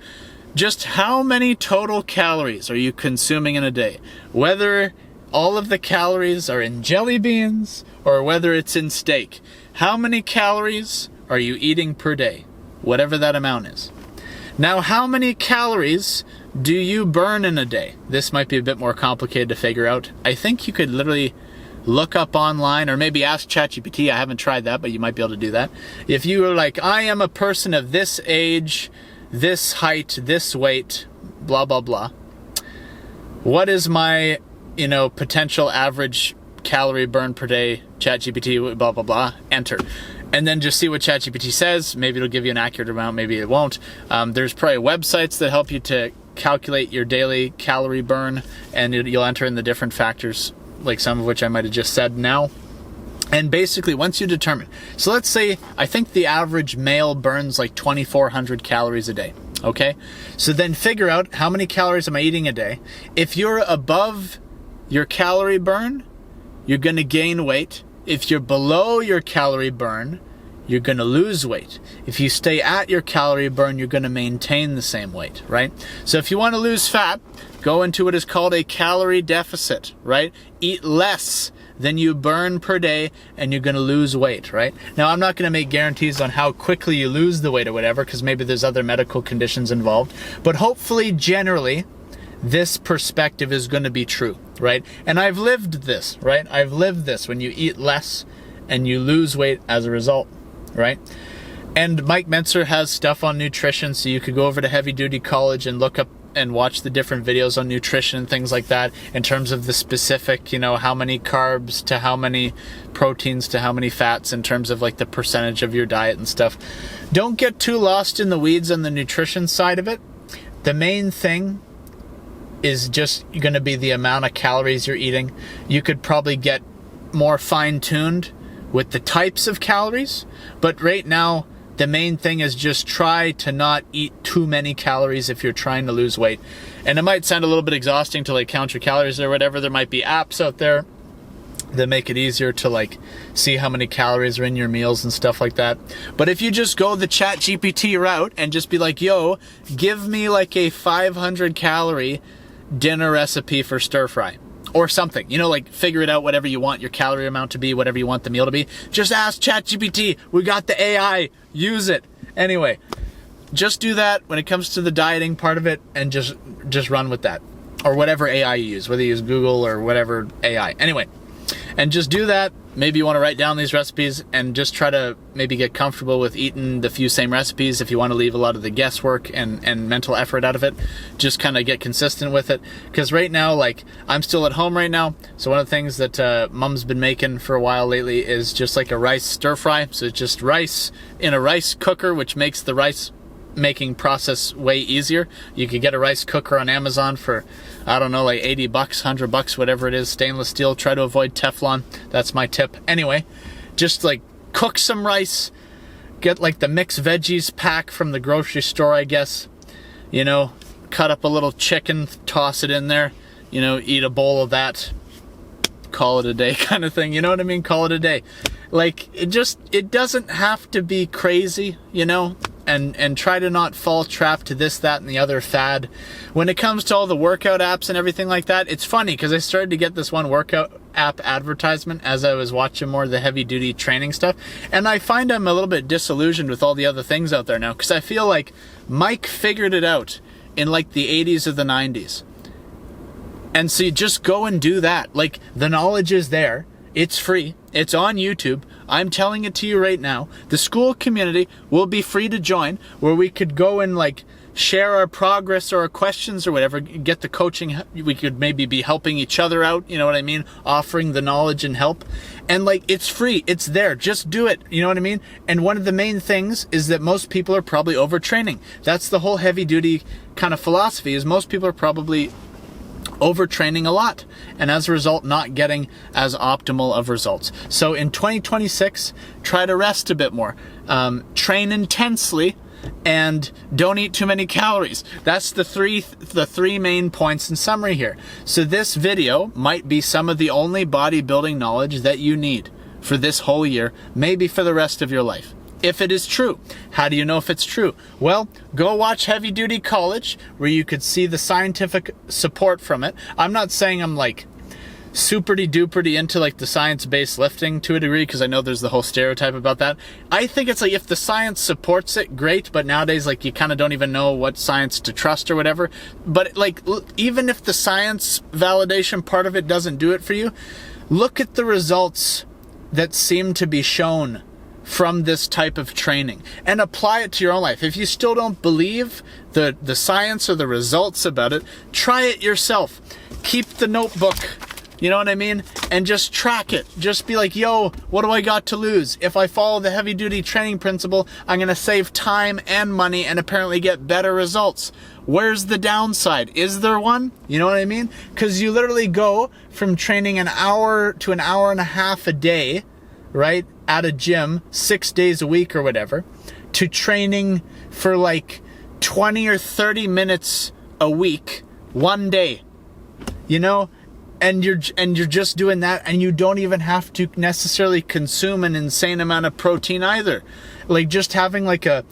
Just how many total calories are you consuming in a day? Whether all of the calories are in jelly beans or whether it's in steak. How many calories are you eating per day? Whatever that amount is. Now, how many calories do you burn in a day? This might be a bit more complicated to figure out. I think you could literally look up online or maybe ask ChatGPT. I haven't tried that, but you might be able to do that. If you were like, I am a person of this age, this height, this weight, blah, blah, blah. What is my, potential average calorie burn per day? ChatGPT, blah, blah, blah, enter. And then just see what ChatGPT says. Maybe it'll give you an accurate amount, maybe it won't. There's probably websites that help you to calculate your daily calorie burn, and you'll enter in the different factors, like some of which I might have just said now. And basically, once you determine, so let's say I think the average male burns 2,400 calories a day. Okay, so then figure out how many calories am I eating a day. If you're above your calorie burn, you're going to gain weight. If you're below your calorie burn, you're going to lose weight. If you stay at your calorie burn, you're going to maintain the same weight, right? So if you want to lose fat, go into what is called a calorie deficit, right? Eat less than you burn per day and you're going to lose weight, right? Now, I'm not going to make guarantees on how quickly you lose the weight or whatever, because maybe there's other medical conditions involved. But hopefully, generally, this perspective is going to be true, right? And I've lived this, right? I've lived this when you eat less and you lose weight as a result, right? And Mike Mentzer has stuff on nutrition, so you could go over to Heavy Duty College and look up and watch the different videos on nutrition and things like that in terms of the specific, how many carbs to how many proteins to how many fats in terms of the percentage of your diet and stuff. Don't get too lost in the weeds on the nutrition side of it. The main thing is just going to be the amount of calories you're eating. You could probably get more fine-tuned with the types of calories, but right now the main thing is just try to not eat too many calories if you're trying to lose weight. And it might sound a little bit exhausting to count your calories or whatever. There might be apps out there that make it easier to see how many calories are in your meals and stuff like that. But if you just go the ChatGPT route and just be yo, give me a 500 calorie dinner recipe for stir fry or something, figure it out, whatever you want your calorie amount to be, whatever you want the meal to be. Just ask ChatGPT. We got the AI. Use it. Anyway, just do that when it comes to the dieting part of it, and just run with that, or whatever AI you use, whether you use Google or whatever AI. Anyway, and just do that. Maybe you want to write down these recipes and just try to maybe get comfortable with eating the few same recipes. If you want to leave a lot of the guesswork and mental effort out of it, just kind of get consistent with it. Because right now, I'm still at home right now. So one of the things that Mom's been making for a while lately is just a rice stir fry. So it's just rice in a rice cooker, which makes the rice making process way easier. You could get a rice cooker on Amazon for, I don't know, $80, $100, whatever it is, stainless steel. Try to avoid Teflon. That's my tip. Anyway, just cook some rice, get the mixed veggies pack from the grocery store, I guess. Cut up a little chicken, toss it in there, eat a bowl of that. call it a day kind of thing. You know what I mean? Call it a day. Like, it doesn't have to be crazy, you know? And try to not fall trap to this, that, and the other fad. When it comes to all the workout apps and everything like that, it's funny because I started to get this one workout app advertisement as I was watching more of the heavy duty training stuff. And I find I'm a little bit disillusioned with all the other things out there now, because I feel like Mike figured it out in like the 80s or the 90s. And so you just go and do that. Like, the knowledge is there. It's free. It's on YouTube. I'm telling it to you right now. The school community will be free to join, where we could go and like share our progress or our questions or whatever, get the coaching. We could maybe be helping each other out. You know what I mean? Offering the knowledge and help. And like, it's free. It's there. Just do it. You know what I mean? And one of the main things is that most people are probably overtraining. That's the whole heavy duty kind of philosophy, is most people are probably overtraining a lot, and as a result not getting as optimal of results. So in 2026, try to rest a bit more, train intensely, and don't eat too many calories. That's the three main points in summary here. So this video might be some of the only bodybuilding knowledge that you need for this whole year, maybe for the rest of your life. If it is true. How do you know if it's true? Well, go watch Heavy Duty College, where you could see the scientific support from it. I'm not saying I'm like super-duper into like the science-based lifting to a degree, because I know there's the whole stereotype about that. I think it's like, if the science supports it, great, but nowadays like you kind of don't even know what science to trust or whatever. But like, even if the science validation part of it doesn't do it for you, look at the results that seem to be shown from this type of training and apply it to your own life. If you still don't believe the science or the results about it, try it yourself. Keep the notebook, you know what I mean? And just track it. Just be like, yo, what do I got to lose? If I follow the heavy duty training principle, I'm going to save time and money and apparently get better results. Where's the downside? Is there one? You know what I mean? Because you literally go from training an hour to an hour and a half a day, right, at a gym 6 days a week or whatever, to training for like 20 or 30 minutes a week, one day, you know, and you're just doing that, and you don't even have to necessarily consume an insane amount of protein either. Like, just having like a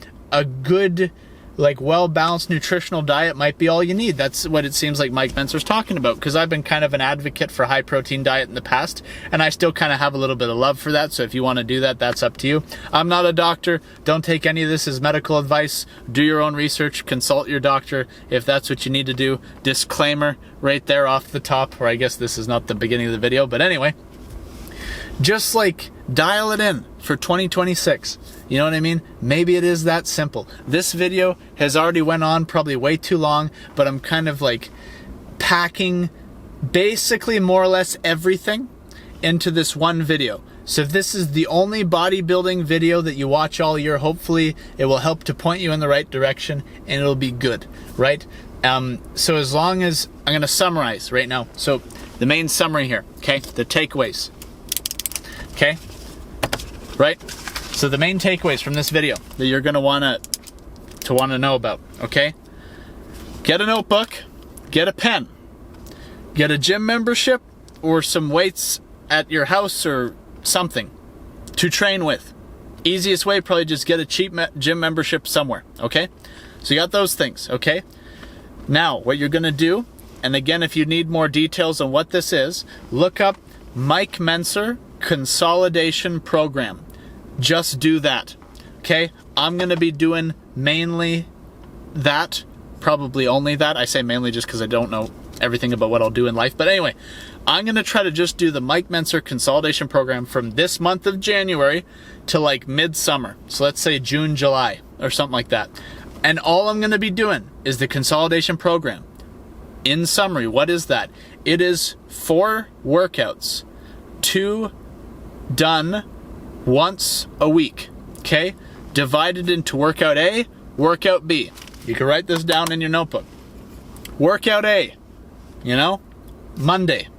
good, like, well-balanced nutritional diet might be all you need. That's what it seems like Mike Mentzer's talking about, because I've been kind of an advocate for high-protein diet in the past, and I still kind of have a little bit of love for that, so if you want to do that, that's up to you. I'm not a doctor. Don't take any of this as medical advice. Do your own research. Consult your doctor if that's what you need to do. Disclaimer right there off the top, or I guess this is not the beginning of the video, but anyway, just like dial it in for 2026. You know what I mean? Maybe it is that simple. This video has already went on probably way too long, but I'm kind of like packing basically more or less everything into this one video. So if this is the only bodybuilding video that you watch all year, hopefully it will help to point you in the right direction, and it'll be good, right? So as long as, I'm going to summarize right now. So the main summary here, okay? The takeaways, okay? Right? So the main takeaways from this video that you're going to want to know about, okay? Get a notebook, get a pen, get a gym membership or some weights at your house or something to train with. Easiest way, probably just get a cheap gym membership somewhere, okay? So you got those things, okay? Now, what you're going to do, and again, if you need more details on what this is, look up Mike Mentzer Consolidation Program. Just do that, okay? I'm going to be doing mainly that, probably only that. I say mainly just because I don't know everything about what I'll do in life. But anyway, I'm going to try to just do the Mike Mentzer Consolidation Program from this month of January to like midsummer. So let's say June, July, or something like that. And all I'm going to be doing is the Consolidation Program. In summary, what is that? It is 4 workouts, 2 done once a week, okay? Divided into workout A, workout B. You can write this down in your notebook. Workout A, you know, Monday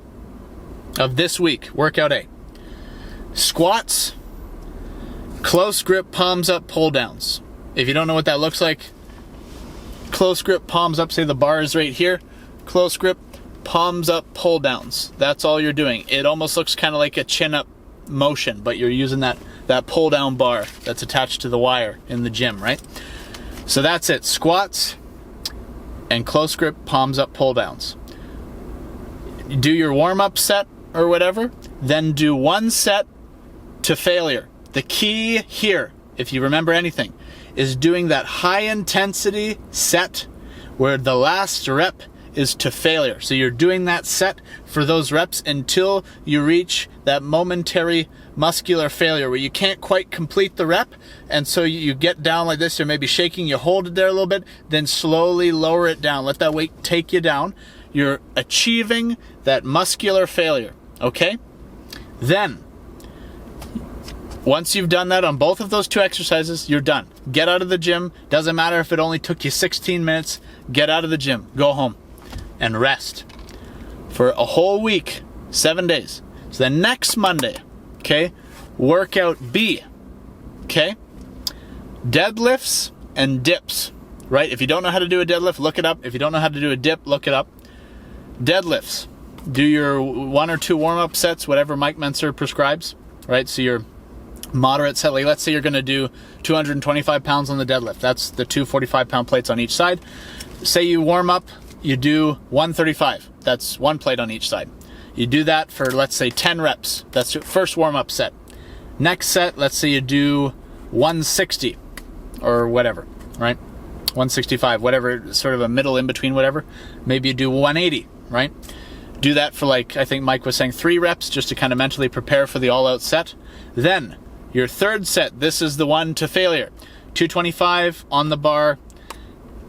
of this week, workout A. Squats, close grip, palms up, pull downs. If you don't know what that looks like, close grip, palms up, say the bar is right here. Close grip, palms up pull downs. That's all you're doing. It almost looks kind of like a chin up motion, but you're using that pull down bar that's attached to the wire in the gym, right? So that's it. Squats and close grip palms up pull downs. Do your warm up set or whatever, then do one set to failure. The key here, if you remember anything, is doing that high intensity set where the last rep is to failure. So you're doing that set for those reps until you reach that momentary muscular failure where you can't quite complete the rep, and so you get down like this, or maybe shaking, you hold it there a little bit, then slowly lower it down. Let that weight take you down. You're achieving that muscular failure, okay? Then, once you've done that on both of those two exercises, you're done. Get out of the gym. Doesn't matter if it only took you 16 minutes. Get out of the gym. Go home and rest for a whole week, 7 days. So then next Monday, okay, workout B, okay, deadlifts and dips, right? If you don't know how to do a deadlift, look it up. If you don't know how to do a dip, look it up. Deadlifts, do your 1 or 2 warm-up sets, whatever Mike Mentzer prescribes, right? So your moderate set, like let's say you're going to do 225 pounds on the deadlift. That's the 2 45-pound plates on each side. Say you warm up, you do 135. That's 1 plate on each side. You do that for, let's say, 10 reps. That's your first warm-up set. Next set, let's say you do 160 or whatever, right? 165, whatever, sort of a middle in between, whatever. Maybe you do 180, right? Do that for, like, I think Mike was saying 3 reps just to kind of mentally prepare for the all-out set. Then your third set, this is the one to failure. 225 on the bar.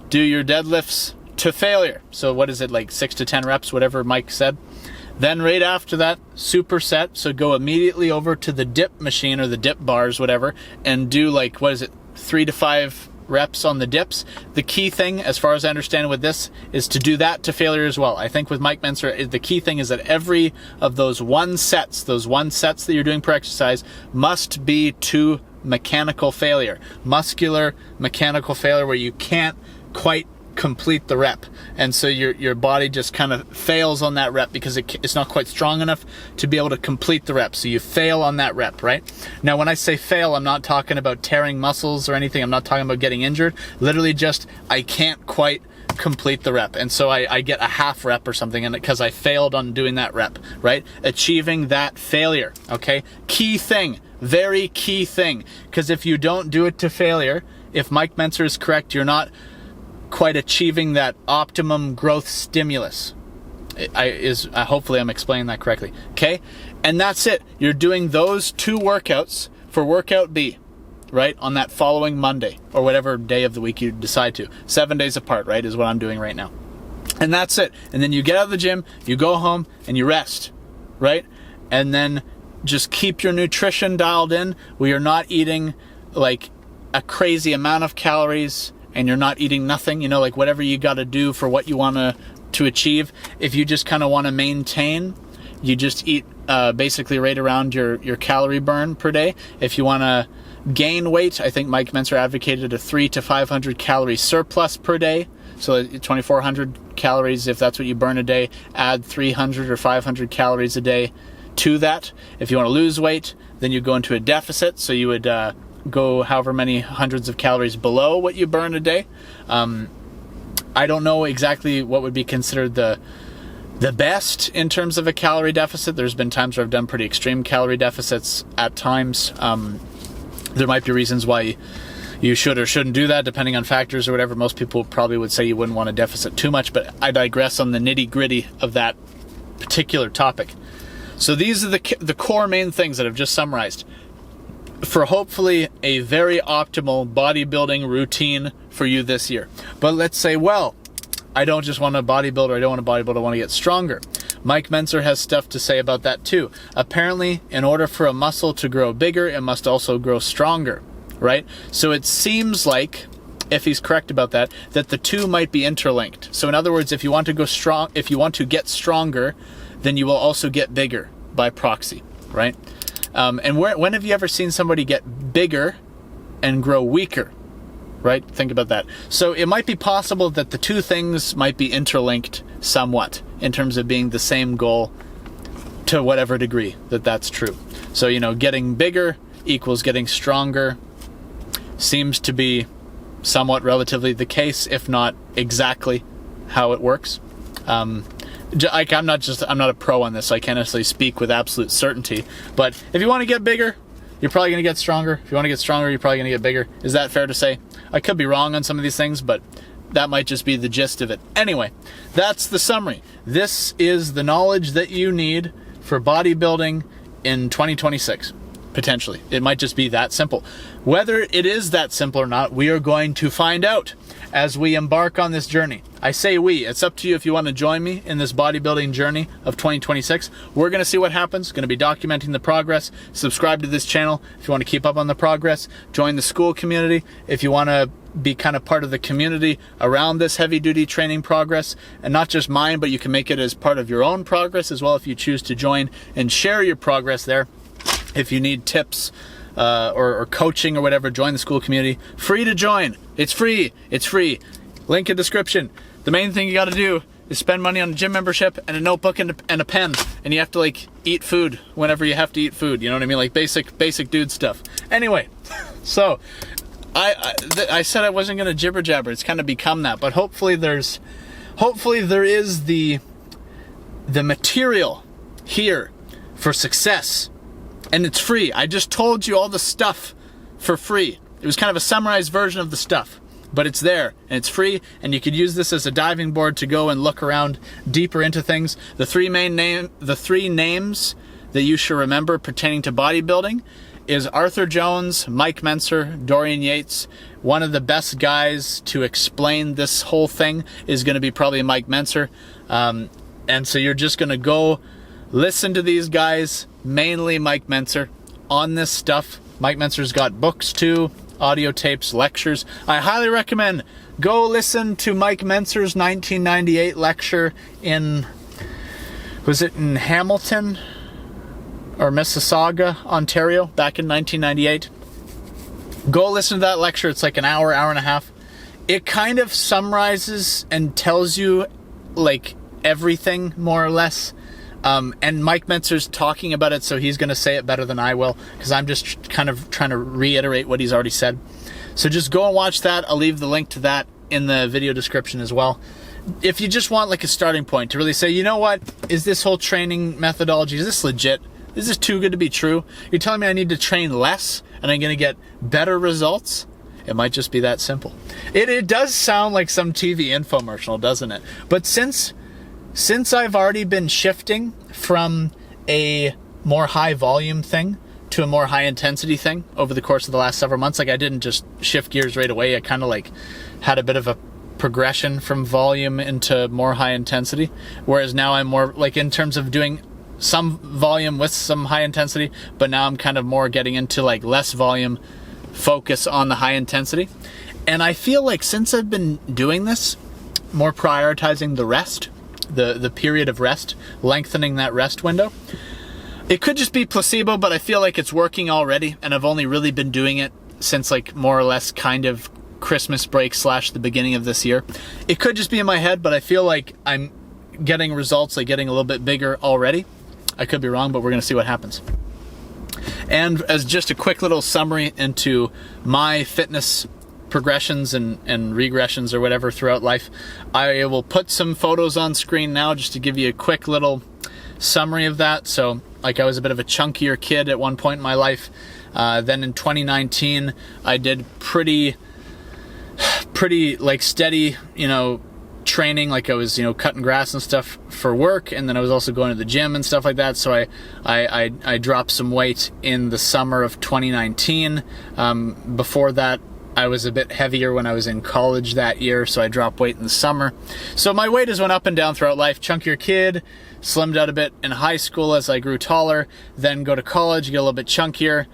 Do your deadlifts to failure. So what is it, like 6 to 10 reps, whatever Mike said. Then right after that, superset. So go immediately over to the dip machine or the dip bars, whatever, and do like, 3 to 5 reps on the dips. The key thing, as far as I understand with this, is to do that to failure as well. I think with Mike Mentzer, the key thing is that every of those one sets that you're doing per exercise must be to mechanical failure. Muscular mechanical failure where you can't quite complete the rep, and so your body just kind of fails on that rep because it's not quite strong enough to be able to complete the rep. So you fail on that rep, right? Now when I say fail, I'm not talking about tearing muscles or anything. I'm not talking about getting injured. Literally just, I can't quite complete the rep, and so I get a half rep or something, and because I failed on doing that rep, right? Achieving that failure, okay? Key thing, very key thing, because if you don't do it to failure, if Mike Mentzer is correct, you're not quite achieving that optimum growth stimulus. Hopefully I'm explaining that correctly. Okay? And that's it. You're doing those 2 workouts for workout B, right? On that following Monday or whatever day of the week you decide to. 7 days apart, right? Is what I'm doing right now. And that's it. And then you get out of the gym, you go home and you rest, right? And then just keep your nutrition dialed in where you're not eating like a crazy amount of calories, and you're not eating nothing, like whatever you got to do for what you want to achieve. If you just kind of want to maintain, you just eat basically right around your calorie burn per day. If you want to gain weight, I think Mike Mentzer advocated a 300 to 500 calorie surplus per day. So 2,400 calories, if that's what you burn a day, add 300 or 500 calories a day to that. If you want to lose weight, then you go into a deficit. So you would go however many hundreds of calories below what you burn a day. I don't know exactly what would be considered the best in terms of a calorie deficit. There's been times where I've done pretty extreme calorie deficits at times. There might be reasons why you should or shouldn't do that depending on factors or whatever. Most people probably would say you wouldn't want to deficit too much, but I digress on the nitty-gritty of that particular topic. So these are the core main things that I've just summarized for hopefully a very optimal bodybuilding routine for you this year. But let's say, well, I don't just want to bodybuild, or I don't want to bodybuild, I want to get stronger. Mike Mentzer has stuff to say about that too. Apparently, in order for a muscle to grow bigger, it must also grow stronger, right? So it seems like, if he's correct about that the two might be interlinked. So in other words, if you want to go strong, if you want to get stronger, then you will also get bigger by proxy, right? And when have you ever seen somebody get bigger and grow weaker? right? Think about that. So it might be possible that the two things might be interlinked somewhat in terms of being the same goal to whatever degree that's true. So, getting bigger equals getting stronger seems to be somewhat relatively the case, if not exactly how it works. I'm not a pro on this, so I can't necessarily speak with absolute certainty. But if you want to get bigger, you're probably going to get stronger. If you want to get stronger, you're probably going to get bigger. Is that fair to say? I could be wrong on some of these things, but that might just be the gist of it. Anyway, that's the summary. This is the knowledge that you need for bodybuilding in 2026. Potentially. It might just be that simple. Whether it is that simple or not, we are going to find out as we embark on this journey. I say we. It's up to you if you want to join me in this bodybuilding journey of 2026. We're going to see what happens. Going to be documenting the progress. Subscribe to this channel if you want to keep up on the progress. Join the school community if you want to be kind of part of the community around this heavy-duty training progress. And not just mine, but you can make it as part of your own progress as well if you choose to join and share your progress there. If you need tips or coaching or whatever, join the school community. Free to join. It's free. It's free. Link in description. The main thing you got to do is spend money on a gym membership and a notebook and a pen. And you have to eat food whenever you have to eat food. You know what I mean? Basic dude stuff. Anyway, so I said I wasn't going to jibber jabber. It's kind of become that. But hopefully there is the material here for success. And it's free. I just told you all the stuff for free. It was kind of a summarized version of the stuff, but it's there and it's free, and you could use this as a diving board to go and look around deeper into things. The three names that you should remember pertaining to bodybuilding is Arthur Jones, Mike Mentzer, Dorian Yates. One of the best guys to explain this whole thing is going to be probably Mike Mentzer. And so you're just going to go listen to these guys, mainly Mike Mentzer, on this stuff. Mike Mentzer's got books too, audio tapes, lectures. I highly recommend go listen to Mike Mentzer's 1998 lecture was it in Hamilton or Mississauga, Ontario, back in 1998. Go listen to that lecture. It's like an hour and a half. It kind of summarizes and tells you everything more or less. And Mike Mentzer's talking about it, so he's going to say it better than I will, because I'm just kind of trying to reiterate what he's already said. So just go and watch that. I'll leave the link to that in the video description as well. If you just want a starting point to really say, you know what, is this whole training methodology, is this legit? Is this too good to be true? You're telling me I need to train less and I'm going to get better results? It might just be that simple. It does sound like some TV infomercial, doesn't it? But since I've already been shifting from a more high volume thing to a more high intensity thing over the course of the last several months, I didn't just shift gears right away. I kind of had a bit of a progression from volume into more high intensity. Whereas now I'm more in terms of doing some volume with some high intensity, but now I'm kind of more getting into less volume, focus on the high intensity. And I feel since I've been doing this, more prioritizing the rest, the period of rest, lengthening that rest window. It could just be placebo, but I feel it's working already, and I've only really been doing it since more or less kind of Christmas break / the beginning of this year. It could just be in my head, but I feel I'm getting results, getting a little bit bigger already. I could be wrong, but we're going to see what happens. And as just a quick little summary into my fitness progressions and regressions or whatever throughout life, I will put some photos on screen now just to give you a quick little summary of that. So I was a bit of a chunkier kid at one point in my life. Then in 2019, I did pretty steady, training. I was, cutting grass and stuff for work, and then I was also going to the gym and stuff like that. So I dropped some weight in the summer of 2019. Before that, I was a bit heavier when I was in college that year, so I dropped weight in the summer. So my weight has went up and down throughout life. Chunkier kid, slimmed out a bit in high school as I grew taller, then go to college, get a little bit chunkier.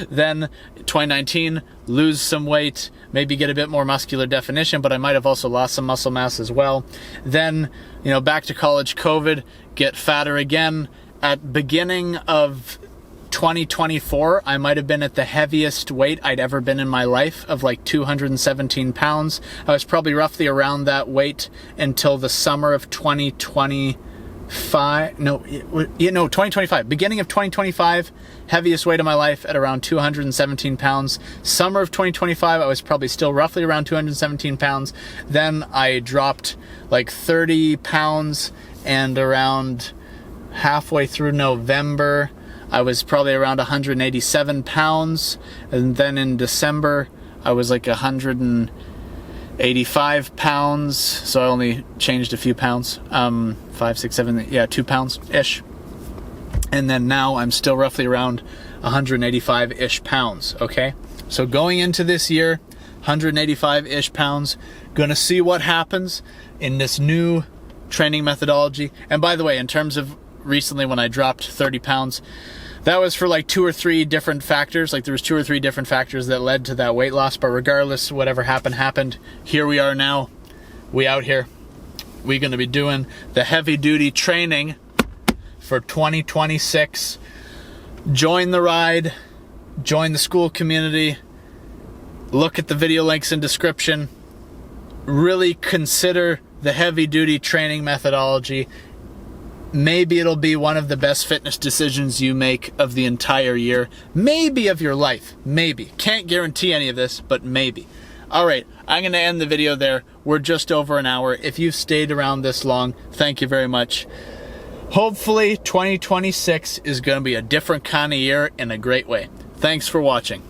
Then 2019, lose some weight, maybe get a bit more muscular definition, but I might have also lost some muscle mass as well. Then, back to college, COVID, get fatter again. At beginning of 2024, I might have been at the heaviest weight I'd ever been in my life of like 217 pounds. I was probably roughly around that weight until the summer of 2025. Beginning of 2025, heaviest weight of my life at around 217 pounds. Summer of 2025, I was probably still roughly around 217 pounds. Then I dropped like 30 pounds, and around halfway through November, I was probably around 187 pounds. And then in December, I was like 185 pounds. So I only changed a few pounds. 5, 6, 7, yeah, 2 pounds-ish. And then now I'm still roughly around 185-ish pounds, okay? So going into this year, 185-ish pounds. Gonna see what happens in this new training methodology. And by the way, in terms of recently when I dropped 30 pounds, that was for like 2 or 3 different factors. Like there was 2 or 3 different factors that led to that weight loss. But regardless, whatever happened. Here we are now. We out here. We're going to be doing the heavy duty training for 2026. Join the ride. Join the school community. Look at the video links in description. Really consider the heavy duty training methodology. Maybe it'll be one of the best fitness decisions you make of the entire year. Maybe of your life. Maybe. Can't guarantee any of this, but maybe. All right, I'm going to end the video there. We're just over an hour. If you've stayed around this long, thank you very much. Hopefully, 2026 is going to be a different kind of year in a great way. Thanks for watching.